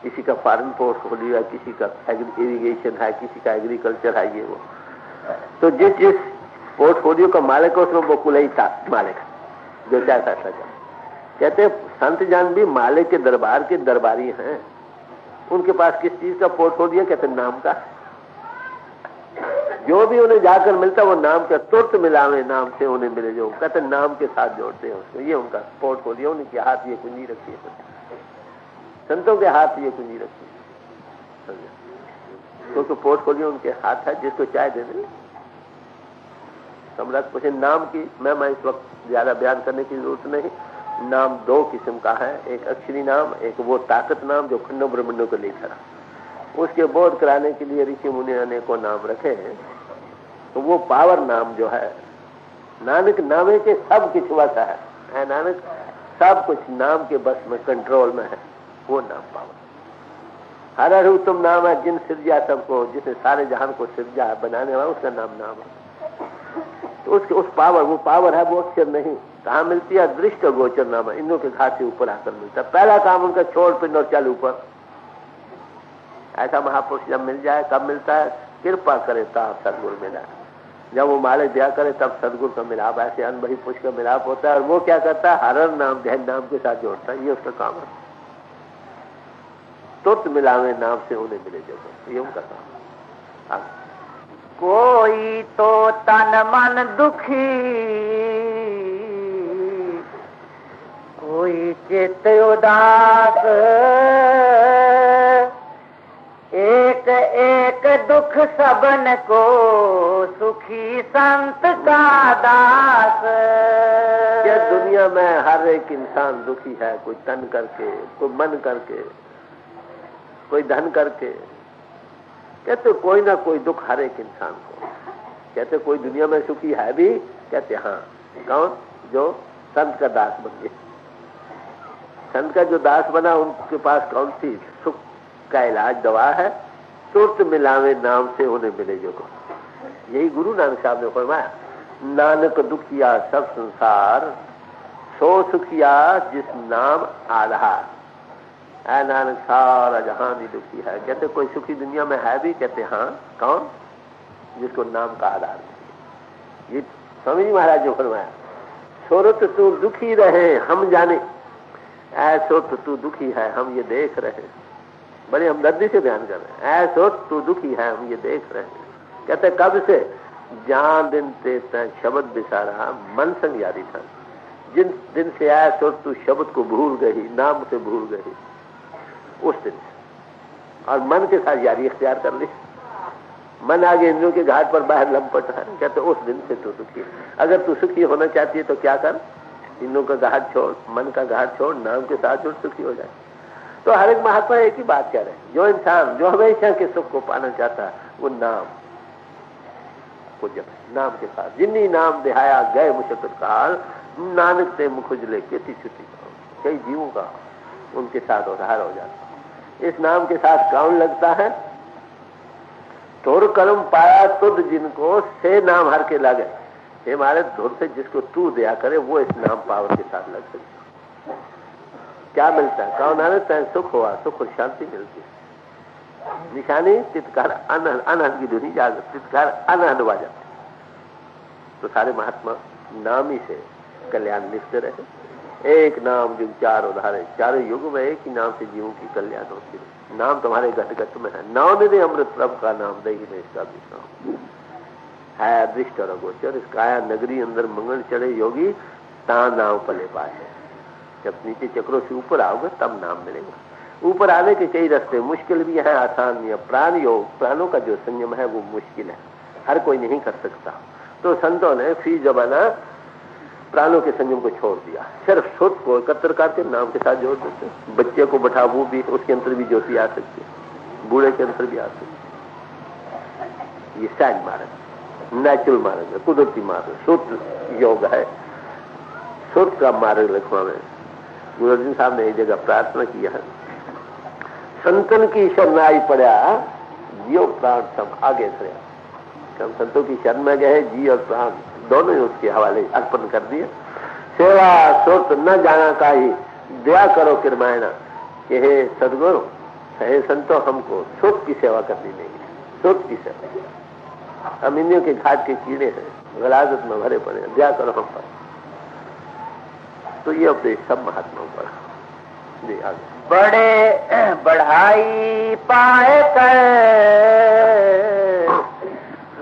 किसी का फॉरेन पोर्टफोलियो है, किसी का इरिगेशन है, किसी का एग्रीकल्चर है, ये वो। तो जिस जिस पोर्टफोलियो का मालिक है उसमें वो कुलई था मालिक, जो क्या फैसला कर। कहते संत जान भी मालिक के दरबार के दरबारी हैं। उनके पास किस चीज का पोर्टफोलियो? कहते नाम का। जो भी उन्हें जाकर मिलता वो नाम का, तुरंत मिलावे नाम से उन्हें मिले, जो कहते नाम के साथ जोड़ते हैं उसको। ये उनका पोर्टफोलियो। उनके हाथ ये कुंजी रखी है, संतों के हाथ ये कुंजी रखी है, क्योंकि पोर्टफोलियो उनके हाथ है। जिसको चाय दे दे। सम्राट पूछे नाम की, मैं इस वक्त ज्यादा बयान करने की जरूरत नहीं। नाम 2 किस्म का है, एक अक्षरी नाम, एक वो ताकत नाम जो खंडों ब्रह्मंडों को ले खड़ा। उसके बोध कराने के लिए ऋषि मुनि अनेकों नाम रखे हैं। तो वो पावर नाम जो है, नानक नामे के सब कुछ वश है नानक, सब कुछ नाम के बस में, कंट्रोल में है, वो नाम पावर। हर उत्तम नाम है जिन सिरजा सबको, जिसने सारे जहान को सिरजा है, बनाने वाला, उसका नाम है। तो उसके उस पावर, वो पावर है, वो अक्षर नहीं। कहाँ मिलती है? दृष्ट गोचर नाम है, इंद्रों के घाट से ऊपर आकर मिलता है। पहला काम उनका छोड़ पिंड और चल ऊपर। ऐसा महापुरुष जब मिल जाए, कब मिलता है? कृपा करे तब सदगुरु मिला। जब वो मालिक दया करे तब सदगुरु का मिलाप, ऐसे अनबही पुरुष का मिलाप होता है। और वो क्या करता है? हर नाम ध्यान नाम के साथ जोड़ता है, ये उसका काम है। तुरंत मिलावे नाम से उन्हें मिले जो, ये उनका काम है। कोई तो तन मन दुखी, कोई चित उदास, एक एक दुख सबन को सुखी संत का दास। ये दुनिया में हर एक इंसान दुखी है, कोई तन करके, कोई मन करके, कोई धन करके। कहते कोई ना कोई दुख हर एक इंसान को। कहते कोई दुनिया में सुखी है भी? कहते हाँ। कौन? जो संत का दास बन गया। संत का जो दास बना उनके पास कौन सी सुख का इलाज दवा है? सुरत मिलावे नाम से उन्हें मिले जो को। यही गुरु नानक साहब ने फरमाया, नानक दुखिया सब संसार, सो सुखिया जिस नाम आधार। ऐ नानक सारा जहां भी दुखी है। कहते कोई सुखी दुनिया में है भी? कहते हाँ। कौन? जिसको नाम का आधार है। ये स्वामी जी महाराज जो फरमाया, सोरत तू दुखी रहे हम जाने, ऐसो तू दुखी है हम ये देख रहे। बड़े हमदर्दी से ध्यान कर रहे हैं। ऐसो तू दुखी है हम ये देख रहे हैं। कहते कब से? जहां दिन ते शब्द बिसारा मन संग यारी था। जिन दिन से ऐसो तू शब्द को भूल गई, नाम से भूल गई, उस दिन से और मन के साथ यारी इख्तियार कर ली। मन आगे इंद्रियों के घाट पर बाहर लंपट है। कहते उस दिन से तू सुखी। अगर तू सुखी होना चाहती है तो क्या कर? इंद्रियों का घाट छोड़, मन का घाट छोड़, नाम के साथ जुड़, सुखी हो जाए। तो हर एक महात्मा एक ही बात कह रहे हैं, जो इंसान जो हमेशा के सुख को पाना चाहता है वो नाम को जपे। नाम के साथ जिन्नी नाम दिहाया गए मुशक्कत काल, नानक से मुखुजले किसी छुट्टी। कई जीवों का उनके साथ उधार हो जाता। इस नाम के साथ कौन लगता है? तोर कर्म पाया तुद जिनको से नाम हर के लगे। हे हमारे धुर से जिसको तू दया करे वो इस नाम पावर के साथ लग सकता। क्या मिलता है? कौन आनंद है? सुख हुआ, सुख और शांति मिलती है। निशानी तितकार अनहद की धुनी जाग, तितकार अनहद बजा। तो सारे महात्मा नाम ही से कल्याण लिखते रहे। एक नाम जो चार उधारे, चारों युग में एक ही नाम से जीवों की कल्याण होती है। नाम तुम्हारे घट घट में है। नाम निधि अमृत प्रभु का नाम दे ही नहीं, इसका भी नाम है दृष्ट और अगोचर। इस काया नगरी अंदर मंगल चढ़े योगी, ता नाम पले पाए। जब नीचे चक्रों से ऊपर आओगे तब नाम मिलेगा। ऊपर आने के कई रास्ते, मुश्किल भी है, आसान भी है। प्राण योग, प्राणों का जो संयम है वो मुश्किल है, हर कोई नहीं कर सकता। तो संतों ने फी जमाना प्राणों के संयम को छोड़ दिया, सिर्फ सुध को एकत्र करके नाम के साथ जोड़ देते। बच्चे को बैठा, वो भी उसके अंदर भी ज्योति आ सकती है, बूढ़े के अंदर भी आ सकती है। ये सहज मार्ग, नेचुरल मार्ग है, कुदरती मार्ग, शुद्ध योग है। शुद्ध का मार्ग लिखवा में गुरु अर्जुन साहब ने एक जगह प्रार्थना किया है, संतन की शरणाई पड़ा जियो प्राण सब आगे सरिया। हम संतों की शरण में गए, जी और प्राण दोनों ही उसके हवाले अर्पण कर दिए। सेवा सुत न जाना का ही दया करो किरमायना, कि हे सदगुरु, हे संतो, हमको सुत की सेवा करनी नहीं है। सुत की सेवा, हम इंद्रियों के घाट के कीड़े हैं, गलाजत में भरे पड़े, दया करो हम पर। तो ये उपदेश सब महात्माओं पर। जी आगे। बड़े बढ़ाई पाए कर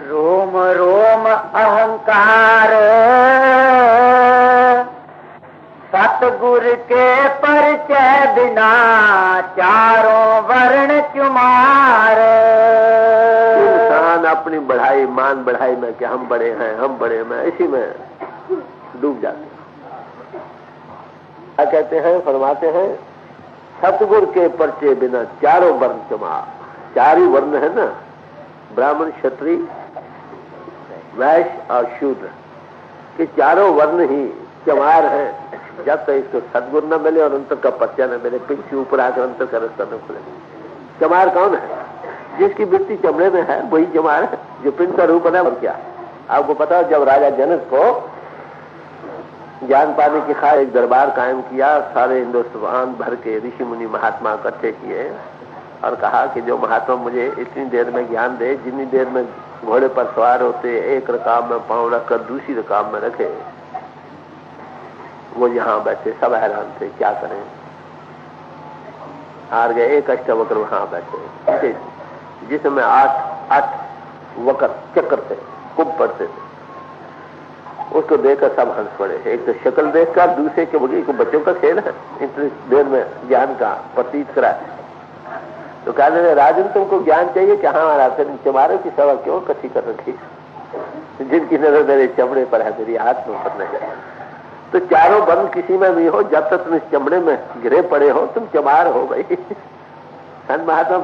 रोम रोम अहंकार, सतगुर के परिचय बिना चारों वर्ण चुमार। इंसान अपनी बढ़ाई, मान बढ़ाई में कि हम बड़े हैं, हम बड़े हैं, इसी में डूब जाते हैं। क्या कहते हैं, फरमाते हैं, सतगुर के परिचय बिना चारों वर्ण चुमार। चार ही वर्ण है ना, ब्राह्मण, क्षत्रिय, वैश्य और शूद्र, कि चारों वर्ण ही चमार है। जब तक इसको सदगुर न मिले और अंतर का परिचय न मिले, पिंच ऊपर आकर अंतर का रास्ता न खुले। चमार कौन है? जिसकी वृत्ति चमड़े में है वही चमार है, जो पिंड का रूप बना। और क्या आपको पता है, जब राजा जनक को ज्ञान पाने की खातिर एक दरबार कायम किया, सारे हिंदुस्तान भर के ऋषि मुनि महात्मा इकट्ठे किए और कहा कि जो महात्मा मुझे इतनी देर में ज्ञान दे, जितनी देर में घोड़े पर सवार होते एक रकाब में पांव रखकर दूसरी रकाब में रखे, वो यहाँ बैठे। सब हैरान थे, क्या करें, हार गए। एक अष्टवक्र वहां बैठे, जिसमें 8 वक्र चक्र थे, कुंभ पड़ते थे। उसको देखकर सब हंस पड़े। एक तो शक्ल देखकर, दूसरे के बगैर को बच्चों का खेल है, इतनी देर में ज्ञान का प्रतीत करा। तो कहा राजन, तुमको ज्ञान चाहिए कि हाँ महाराज, फिर चमारों की सेवा क्यों कथी कर रखी, जिनकी नजर मेरे चमड़े पर है, मेरी हाथ में पर नहीं। तो चारों बंद किसी में भी हो, जब तक तुम इस चमड़े में गिरे पड़े हो तुम चमार हो भाई। संत महात्मा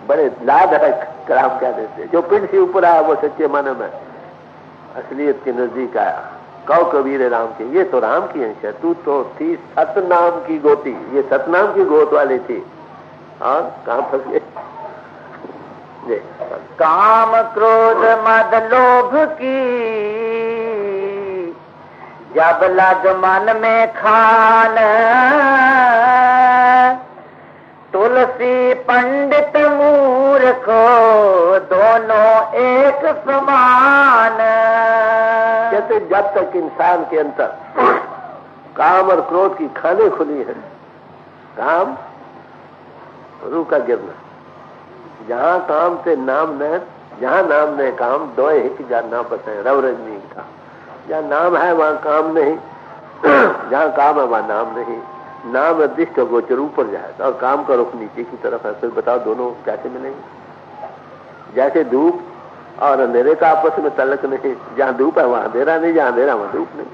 बड़े लाभदायक कलाम क्या देते, जो पिंड से ऊपर आया वो सच्चे माने में असलियत के नजदीक आया। कौ कबीर राम के, ये तो राम की अंश है, तू तो थी सतनाम की गोती, ये सतनाम की गोत वाली थी। और कहाँ फंस गए? काम क्रोध मद लोभ की जब लग मन में खान, तुलसी पंडित मूर्खो दोनों एक समान। कहते जब तक इंसान के अंदर काम और क्रोध की खाने खुली है, काम रूह का गिरना, जहां काम से नाम न, जहां नाम न काम दो एक जानना पड़ता है। रव रजनी का जहां नाम है वहां काम नहीं, जहां काम है वहां नाम नहीं। नाम निर्दिष्ट गोचर ऊपर जाएगा और काम का रुख नीचे की तरफ है। फिर बताओ दोनों कैसे मिलेंगे? जैसे धूप और अंधेरे का आपस में तलक नहीं, जहां धूप है वहां अंधेरा नहीं, जहां अंधेरा वहां धूप नहीं।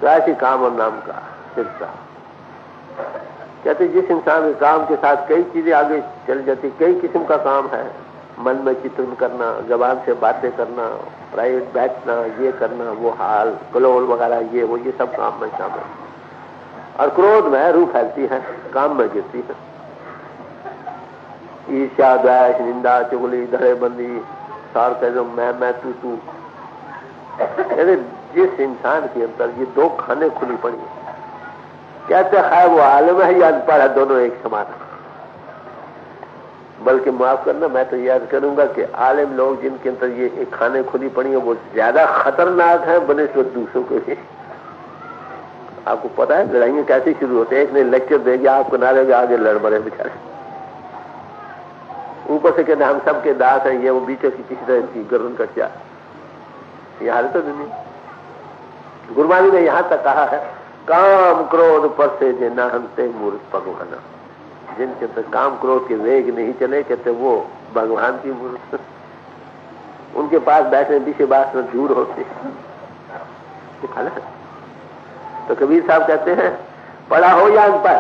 तो ऐसी काम और नाम का सिलसिला। कहते जिस इंसान के काम के साथ कई चीजें आगे चल जाती, कई किस्म का काम है, मन में चिंतन करना, जबान से बातें करना, प्राइवेट बैठना, ये करना, वो हाल कलोल वगैरह, ये वो, ये सब काम में शामिल। और क्रोध में रूह फैलती है, काम में गिरती है। ईर्ष्या, द्वेष, निंदा, चुगली, धड़ेबंदी, सार कह दो मैं तू। कहते जिस इंसान के अंदर ये दो खाने खुली पड़ी है, कहते है वो आलिम है या अनपढ़ है, दोनों एक समान है। बल्कि माफ करना, मैं तो याद करूंगा कि आलिम लोग जिनके अंदर ये खाने खुली पड़ी है वो ज्यादा खतरनाक है बनिस्बत दूसरों के लिए। आपको पता है लड़ाइयां कैसे शुरू होते हैं? एक ने लेक्चर दे दिया, आपको नारे के आगे लड़ मरे बेचारे। ऊपर से कहते हम सबके दास हैं, ये वो बीचों की किसी तरह की गर्दन कट जाए। ये हालत तो दुनिया। गुरबानी ने यहां तक कहा है, काम क्रोध पर से जे ना हंते मूर्ख भगवान। जिनके अंदर काम क्रोध के वेग नहीं चले, कहते वो भगवान की मूर्ख। उनके पास बैठने पीछे बात में दूर होते। तो कबीर साहब कहते हैं पढ़ा हो या अनपढ़,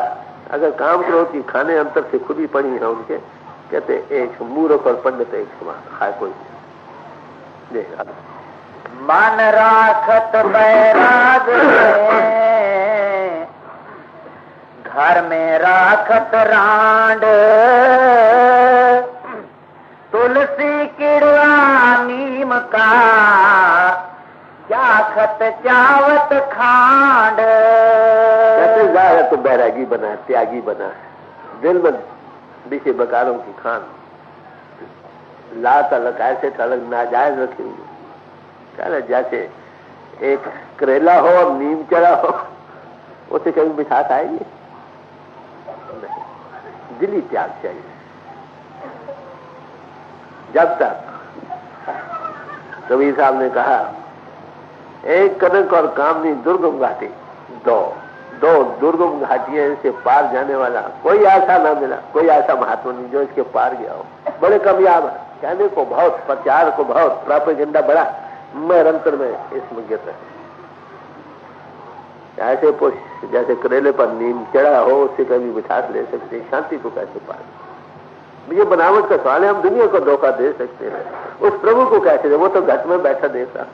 अगर काम क्रोध की खाने अंतर से खुली पड़ी है उनके, कहते एक मूर्ख और पंडित एक समान है कोई। मन राखत बैराग घर में राखत रांड, तुलसी किड़वा नीम का चाखत चावत खांड। कहते जाए तो बैरागी बना, त्यागी बना, दिल में बीचे बकारों की खान, ला तलक ऐसे तलक नाजायज रखी हुई। क्या जैसे एक करेला हो और नीम चढ़ा हो, उसे कभी मिठास आएगी नहीं, दिली त्याग चाहिए। जब तक कबीर साहब ने कहा एक कनक और कामनी दुर्गम घाटी, दो दुर्गम घाटियां से पार जाने वाला कोई ऐसा ना मिला, कोई ऐसा महात्मा नहीं जो इसके पार गया हो। बड़े कामयाब है, कहने को बहुत, प्रचार को बहुत, प्रोपेगेंडा बड़ा, निरंतर में इसमें गिर रहे। ऐसे पुष्प जैसे करेले पर नीम चढ़ा हो, उससे कभी मिठास ले सकते, शांति को कैसे पार? ये बनावट का सवाल है। हम दुनिया को धोखा दे सकते हैं, उस प्रभु को कैसे दे? वो तो घट में बैठा देख रहा।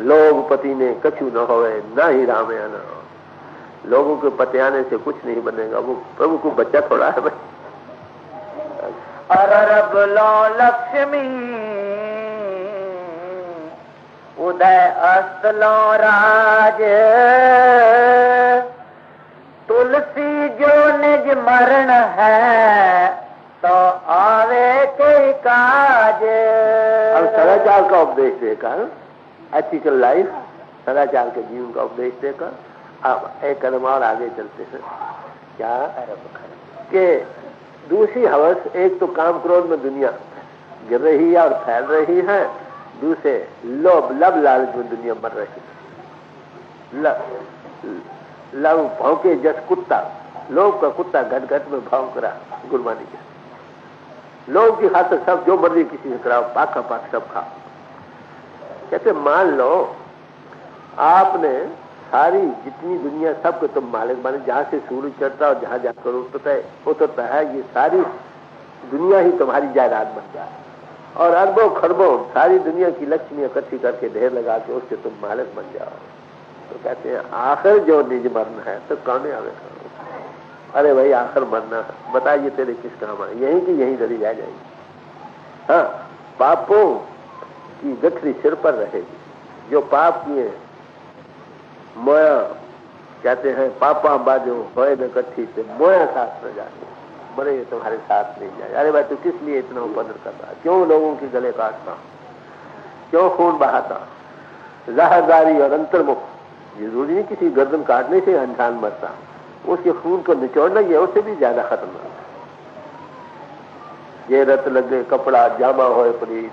लोग पति ने कछु न होवे, ना ही रामे न हो। लोगों के पतियाने से कुछ नहीं बनेगा, वो प्रभु को बच्चा थोड़ा है भाई। अरब लो लक्ष्मी उदय अस्त लो राज, तुलसी जो निज मरण है तो आवे के काज। अब सदाचार का उपदेश देकर, एथिकल लाइफ, सदाचार के जीवन का उपदेश देकर अब एक कदम और आगे चलते हैं। क्या कि दूसरी हवस, एक तो काम क्रोध में दुनिया गिर रही है और फैल रही है, दूसरे लोभ लब लालच में दुनिया मर रही है। लव भौंके जस कुत्ता, लोभ का कुत्ता घट घट में भौंक रहा। गुरबानी के लोभ की खातिर सब जो मर्जी किसी से कराओ, पाखा पाख सब खाओ। कहते मान लो आपने सारी जितनी दुनिया सबको तुम मालिक बने, जहां से सूरज चढ़ता और जहां जाकर उतरता है, ये सारी दुनिया ही तुम्हारी जायदाद बन जाए और अरबों खरबों सारी दुनिया की लक्ष्मी इकट्ठी करके ढेर लगा के उसके तुम मालिक बन जाओ। तो कहते हैं आखिर जो निज मरना है तो कौन आवे। अरे भाई आखिर मरना है, बताइए तेरे किस काम है, यहीं की यहीं डरी रह जाएगी। हाँ, पापों की गठरी सिर पर रहेगी, जो पाप किए मोया कहते हैं पापा बाजो होए न कट्ठी से मोया साथ न जाए, बड़े तुम्हारे साथ नहीं जाए। अरे भाई तू किस लिए इतना उपद्र करता, क्यों लोगों के गले काटता, क्यों खून बहाता, जहरदारी और अंतर्मुख, जरूरी नहीं किसी गर्दन काटने से इंसान मरता, उसके खून को निचोड़ना ये उससे भी ज्यादा खतरनाक। ये रत लग गए कपड़ा जामा होए पलीत,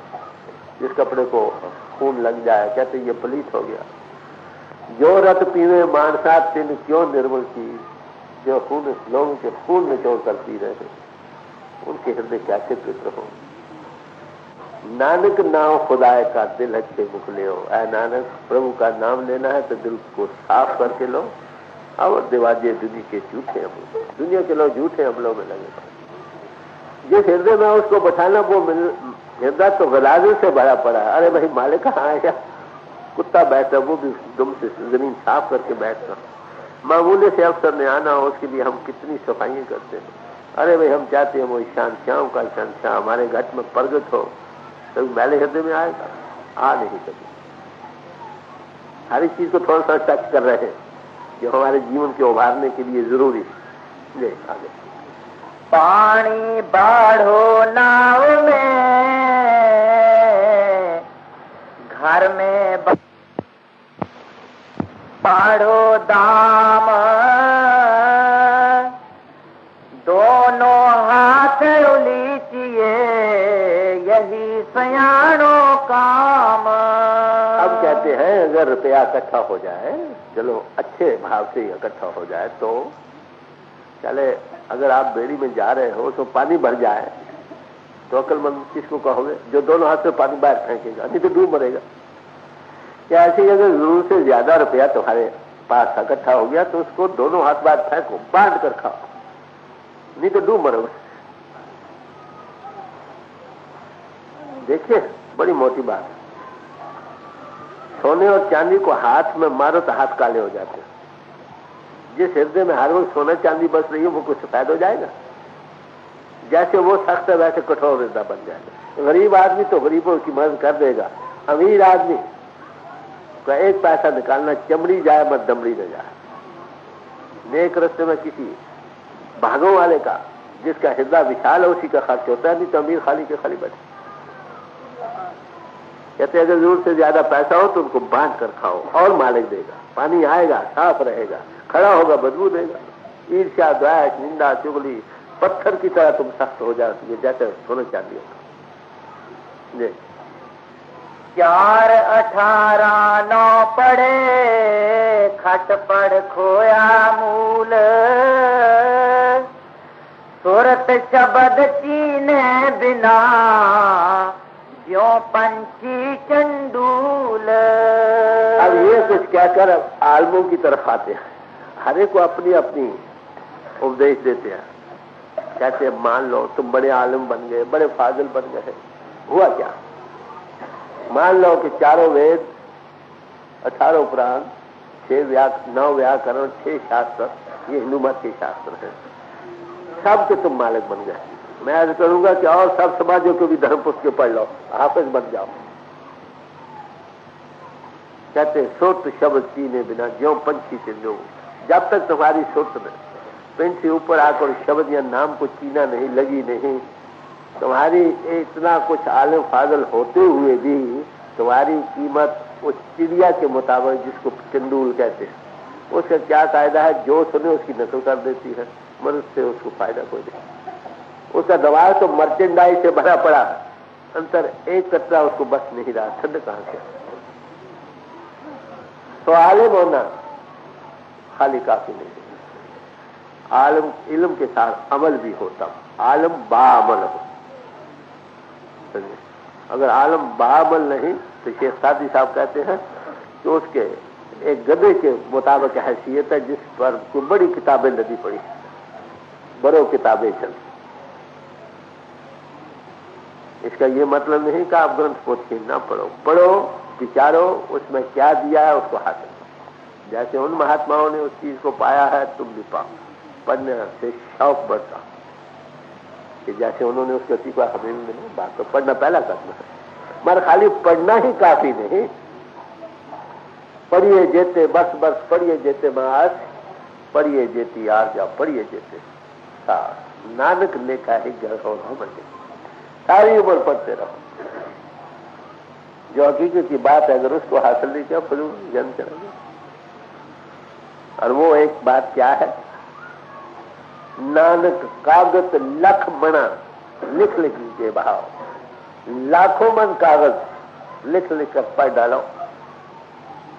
जिस कपड़े को खून लग जाए कहते ये पलीत हो गया। जो रत पीवे मानसा तिन क्यों निर्मल की, जो खून लोगों के खून निचोड़ कर पी रहे थे उनके हृदय कैसे पवित्र हो। नानक नाम खुदाए का दिल अच्छे मुख ले हो। ऐ नानक प्रभु का नाम लेना है तो दिल को साफ करके लो। और दिवाजे दुनिया के झूठे अमलों, दुनिया के लोग झूठे अमलों में लगे। जिस हृदय में उसको बैठाना वो हृदय तो गलाजे से भरा पड़ा है। अरे भाई मालिक कहाँ आया, कुत्ता बैठा वो भी दुम से जमीन साफ करके बैठता। मामूले से अवसर में आना हो उसके लिए हम कितनी सफाइयां करते हैं। अरे भाई हम चाहते हैं वो ईशान श्याम का ईशान श्याम हमारे घट में प्रगट हो, कभी मैले हृदय में आएगा, आ नहीं कभी। हर एक चीज को थोड़ा सा टच कर रहे हैं जो हमारे जीवन के उभारने के लिए जरूरी है। आगे पानी बाढ़ो नाव में, घर में बाढ़ो दाम, दोनों हाथ उलीचिए यही सयानो काम। अब कहते हैं अगर रुपया इकट्ठा हो जाए, चलो अच्छे भाव से इकट्ठा हो जाए तो चले। अगर आप बेड़ी में जा रहे हो तो पानी भर जाए तो अक्लमंद किसको कहोगे, जो दोनों हाथ से पानी बाहर फेंकेगा, नहीं तो डूब मरेगा। क्या ऐसे अगर जरूर से ज्यादा रुपया तुम्हारे पास इकट्ठा हो गया तो उसको दोनों हाथ बाहर फेंको, बांट कर खाओ, नहीं तो डूब मरोगे। देखिए बड़ी मोटी बात है। सोने और चांदी को हाथ में मारो तो हाथ काले हो जाते हैं। जिस हृदय में हर वक्त सोना चांदी बस रही है वो कुछ सफेद हो जाएगा। जैसे वो सख्त है वैसे कठोर हृदय बन जाएगा। गरीब आदमी तो गरीबों की मदद कर देगा, अमीर आदमी का एक पैसा निकालना चमड़ी जाए मत दमड़ी न जाए। नेक रस्ते में किसी भागों वाले का जिसका हृदय विशाल है उसी का खर्च होता है, नहीं तो अमीर खाली के खाली बैठे। कहते अगर जरूर से ज्यादा पैसा हो तो उनको बांट कर खाओ और मालिक देगा, पानी आएगा, साफ रहेगा, खड़ा होगा, बदबू देगा। ईर्ष्या द्वेष निंदा चुगली पत्थर की तरह तुम सख्त हो जाती है जैसे सोना चांदी होगा। 4 18 9 पड़े खट पड़ खोया मूल, सूरत शब्द चीने बिना जो पंछी चंडूल। अब ये कुछ कहकर अब आलमों की तरफ आते हैं। हर एक को अपनी अपनी उपदेश देते हैं। कहते हैं मान लो तुम बड़े आलिम बन गए, बड़े फाजिल बन गए, हुआ क्या? मान लो कि 4 वेद 18 पुराण 9 व्याकरण 6 शास्त्र, ये हिंदू मत के शास्त्र हैं, सब के तुम मालिक बन गए। मैं आज करूंगा कि और सब समाजों को भी धर्म पुस्तकें पढ़ लो, हाफिज बन जाओ। कहते सुरत शब्द चीने बिना ज्यों पंछी से लो। जब तक तुम्हारी सुरत में पिंड से ऊपर आकर शब्द या नाम को चीना नहीं लगी नहीं, तुम्हारी इतना कुछ आलिम फाजल होते हुए भी तुम्हारी कीमत उस चिड़िया के मुताबिक जिसको चंडूल कहते हैं, उसका क्या कायदा है, जो सुने उसकी नकल कर देती है, मनुष्य से उसको फायदा कोई नहीं। उसका दबाव तो मर्चेंडाइज से भरा पड़ा, अंतर एक कतरा उसको बस नहीं रहा, ठंड कहां से। तो आलिम होना खाली काफी नहीं, आलिम इल्म के साथ अमल भी होता, आलिम बाअमल हो। अगर आलिम बाअमल नहीं तो शेख सादी साहब कहते हैं कि उसके एक गधे के मुताबिक हैसियत है जिस पर कोई बड़ी किताबें लदी पड़ी, बड़ो किताबें चल। इसका ये मतलब नहीं कि आप ग्रंथ पोथी ना पढ़ो, पढ़ो, विचारो, उसमें क्या दिया है उसको हासिल करो। जैसे उन महात्माओं ने उस चीज को पाया है तुम भी पाओ। पढ़ने से शौक बढ़ता कि जैसे उन्होंने उस गति को हमें भी मिले। बात तो पढ़ना पहला करना है, मगर खाली पढ़ना ही काफी नहीं। पढ़िए जेते बस बस, पढ़िए जेते मास, पढ़िए जेती आरजा, पढ़िए जेते नानक लेखा ही घर हो बने। सारी उम्र पढ़ते रहो। जो हकीकत की बात है अगर उसको हासिल नहीं किया फिर जन्म चलेंगे। और वो एक बात क्या है, नानक कागज लख बना, लिख लिख लीजिए भाव, लाखों मन कागज लिख लिख कर पढ़ डालो।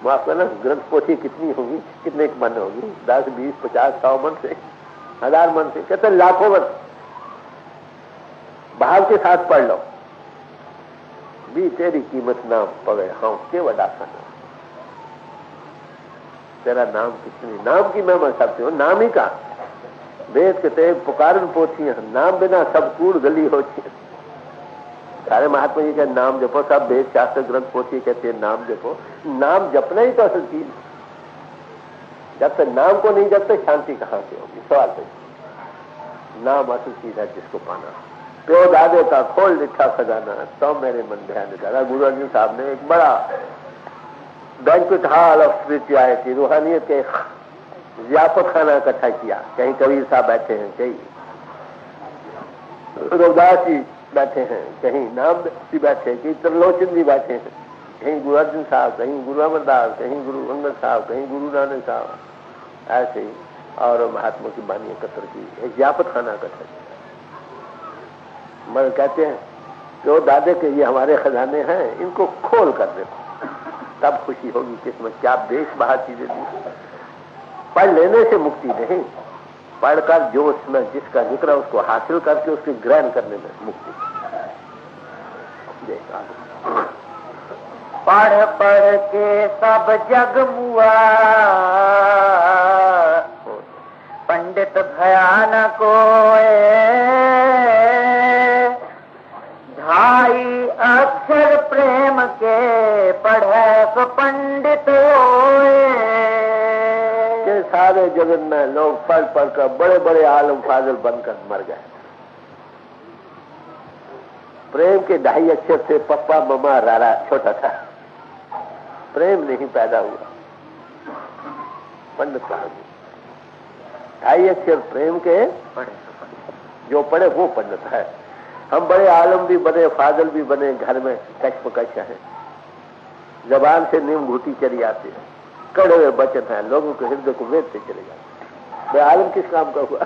माफ करना, ग्रंथ पोथी कितनी होगी, कितने मन होगी? 10, 20, 50, 100 मन से, 1000 मन से, कहते लाखों मन भाव के साथ पढ़ लो। भी तेरी कीमत नाम पवे हाँ के वडा खाना, तेरा नाम कितनी, नाम की मैं सकती हूँ, नाम ही का वेद के ते पुकारन पोथियां, नाम बिना सब कूड़ गली होती है। सारे महात्मा जी का नाम जपो, सब वेद शास्त्र ग्रंथ पोथी कहते हैं नाम जपो। नाम जपना ही तो असल चीज। जब तक नाम को नहीं जपते शांति कहाँ से होगी? सवाल है। नाम असल चीज है जिसको पाना। प्यो दादे का खोल लिखा खजाना, तो मेरे मन ध्यान दादा गुरु अर्जुन साहब ने एक बड़ा बैंक्वेट हॉल ऑफ स्पिरिचुअलिटी, रूहानियत के व्यापक खाना इकट्ठा किया। कहीं कबीर साहब बैठे हैं, कहीं रविदास जी बैठे हैं, कहीं नाम जी बैठे, कहीं त्रिलोचन जी बैठे हैं, कहीं गुरु अर्जुन साहब, कहीं गुरु अमरदास, कहीं गुरु अंगद साहब, कहीं गुरु नानक साहब, ऐसे ही और महात्मा की बानी एकत्र की, एक व्यापक खाना इकट्ठा किया। मगर कहते हैं जो दादे के ये हमारे खजाने हैं, इनको खोल कर देखो, तब खुशी होगी कि इसमें क्या बेश बाहर चीजें दी। पढ़ लेने से मुक्ति नहीं, पढ़कर जो उसमें जिसका जिक्र है उसको हासिल करके उसके ग्रहण करने में मुक्ति। पढ़ पढ़ के सब जग मुआ, पंडित भयान कोए, ढाई अक्षर प्रेम के पढ़े सो पंडित होए। के सारे जगत में लोग पढ़ पढ़ कर बड़े बड़े आलम फाजल बनकर मर गए। प्रेम के 2.5 अक्षर से पप्पा ममा रारा छोटा था, प्रेम नहीं पैदा हुआ। पंडित कहा 2.5 अक्षर प्रेम के पढ़े, जो पढ़े वो पंडित है। हम बड़े आलम भी बने, फाजल भी बने, घर में कश है, जबान से नीम घूटी चली आती है, कड़े हुए वचन है, लोगों के हृदय को वेद से चले जाते। मैं आलम किस काम का हुआ?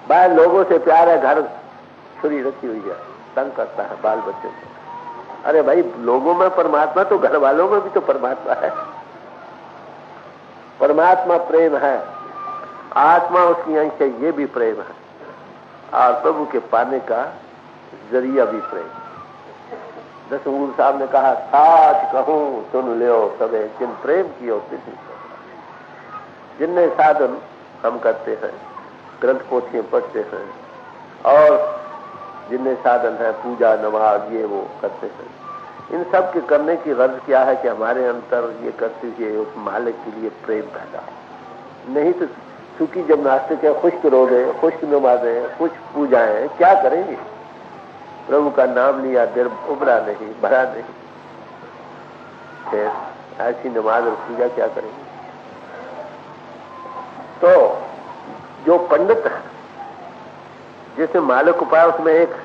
बाहर लोगों से प्यार है, घर छुरी रखी हुई है, तंग करता है बाल बच्चों को। अरे भाई, लोगों में परमात्मा तो घर वालों में भी तो परमात्मा है। परमात्मा प्रेम है, आत्मा उसकी अंश है, ये भी प्रेम है, और प्रभु के पाने का जरिया भी प्रेम। दसगुरु साहब ने कहा, साच कहूं सुन लियो सबे, जिन प्रेम कियो तिथि। जिनने साधन हम करते हैं, ग्रंथ पोथियां पढ़ते हैं, और जिनने साधन है पूजा नमाज ये वो करते हैं, इन सब के करने की गर्ज क्या है कि हमारे अंतर ये करते हुए उस मालिक के लिए प्रेम पैदा। नहीं तो चूंकि जब नास्तिक है, खुश्क रोजे, खुश्क नमाजें, कुछ पूजाएं, क्या करेंगे? प्रभु का नाम लिया, दिल उभरा नहीं, भरा नहीं, फिर ऐसी नमाज और पूजा क्या करेंगे? तो जो पंडित है, जिसने मालिक को पाया, उसमें एक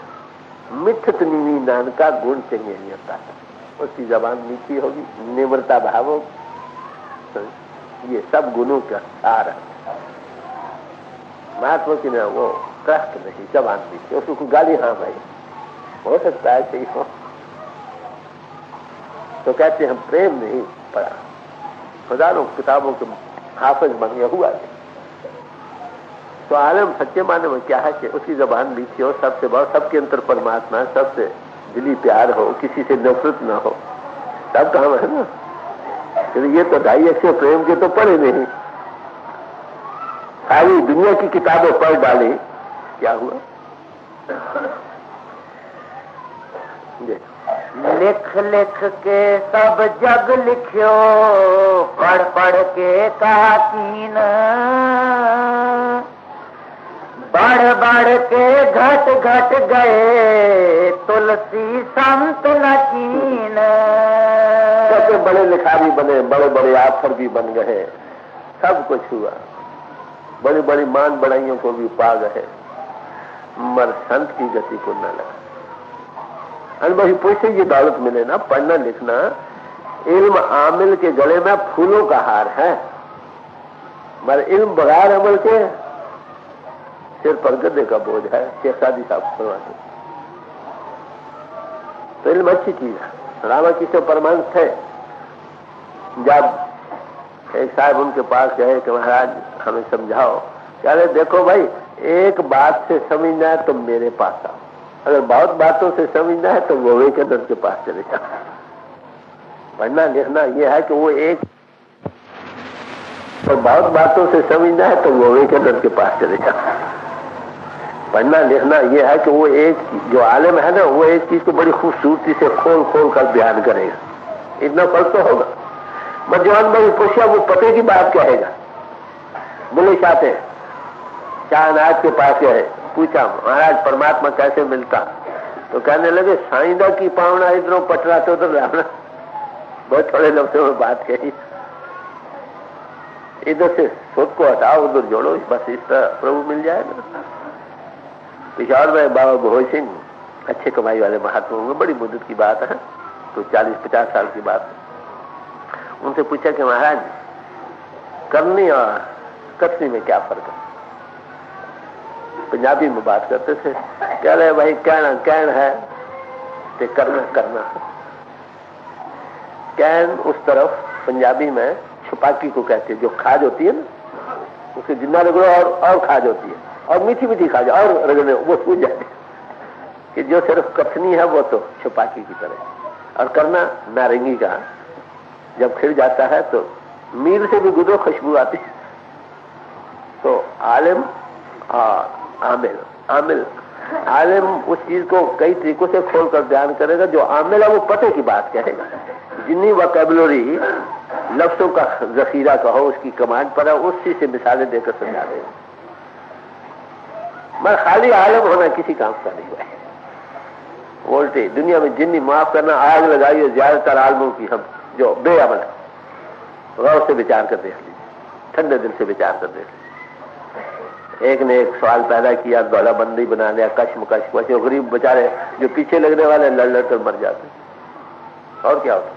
मिठत नीवी नान का गुण चाहिए नहीं होता है। उसकी जबान मीठी होगी, निम्रता भाव होगी, ये सब गुणों का सार है। महात्मा की ना वो कष्ट नहीं, जबान मीठी, उसको गाली हाँ भाई हो सकता है चाहिए हो, तो कहते हम प्रेम नहीं पढ़ा, हजारों किताबों के हाफिज बन गया हुआ है। तो आलम सच्चे माने में क्या है कि उसकी जबान मीठी हो, सबसे बहुत, सबके अंतर परमात्मा है, सबसे दिली प्यार हो, किसी से नफरत ना हो, सब काम है ना। ये तो 2.5 अक्षर प्रेम के तो पढ़े नहीं, सारी दुनिया की किताबें पढ़ डाली, क्या हुआ? लिख लिख के सब जग लिखियो, पढ़ पढ़ के कहा कीन, बढ़ बढ़ के घट घट गए तुलसी संत न कीन। कैसे बड़े लिखारी बने, बड़े बड़े आफर भी बन गए, सब कुछ हुआ, बड़ी बड़ी मान बढ़ाइयों को भी पा गए, मर संत की गति को न लगा। अनुभवी पुरुष से ये दौलत मिले ना, पढ़ना लिखना, इल्म आमिल के गले में फूलों का हार है, मगर इल्म बगैर अमल के सिर पर गद्दे का बोझ है। शेख सादी साहब फरमाते, तो इल्म अच्छी चीज है। रामाकृष्ण परमहंस थे, जब एक साहब उनके पास गए कि महाराज हमें समझाओ, कह रहे देखो भाई, एक बात से समझना है तो मेरे पास आओ, अगर बहुत बातों से समझना है तो विवेकानंद के पास चले जाओ। पढ़ना लिखना यह है कि वो एक, और बहुत बातों से समझना है तो विवेकानंद के पास चले जाओ। पढ़ना लिखना यह है कि वो एक, जो आलिम है ना, वो एक चीज को बड़ी खूबसूरती से खोल खोल कर बयान करेगा, इतना फर्क तो होगा। मजवान भाई पूछा, वो पते की बात कहेगा। बोले चाहते शाहनाज के पास गए, पूछा महाराज परमात्मा कैसे मिलता, तो कहने लगे साइंदा की पावना इधरों पटरा तो उधर रहना। बहुत थोड़े लफ्जों में बात कही, इधर से सुख को हटाओ उधर जोड़ो, बस इस तरह प्रभु मिल जाएगा। पिशावर में बाबा भोज सिंह अच्छे कमाई वाले महात्मा होंगे, बड़ी मुद्दत की बात है, तो 40-50 साल की बात है। उनसे पूछा कि महाराज करनी और कथनी में क्या फर्क है? पंजाबी में बात करते थे, कह रहे भाई कहना कहन है ते करना करना। कहन उस तरफ पंजाबी में छुपाकी को कहते हैं, जो खाज होती है ना, उसके जिन्ना रगड़ो और खाज होती है, और मीठी मीठी खाज और रगड़ने वो सूझ जाती है। कि जो सिर्फ कथनी है वो तो छुपाकी की तरह, और करना नारंगी का, जब खिल जाता है तो मीर से भी गुजरो खुशबू आती है। तो आलिम आमिल, आमिल आलिम उस चीज को कई तरीकों से खोल कर बयान करेगा, जो आमिल है वो पते की बात कहेगा। जितनी वोकैबुलरी लफ्जों का जखीरा कहो उसकी कमांड पर है, उसी से मिसालें देकर समझा देगा। मगर खाली आलिम होना किसी काम का नहीं हुआ है। बोलते दुनिया में जिन्नी माफ करना आग लगाई है ज्यादातर आलमों की, हम जो बेअमल है, गौर से विचार कर देख लीजिए, ठंडे दिल से विचार कर देख लीजिए। एक ने एक सवाल पैदा किया, दौला बंदी बना लिया, कश्मकश, गरीब बेचारे जो पीछे लगने वाले लड़ लड़ कर मर जाते, और क्या होता।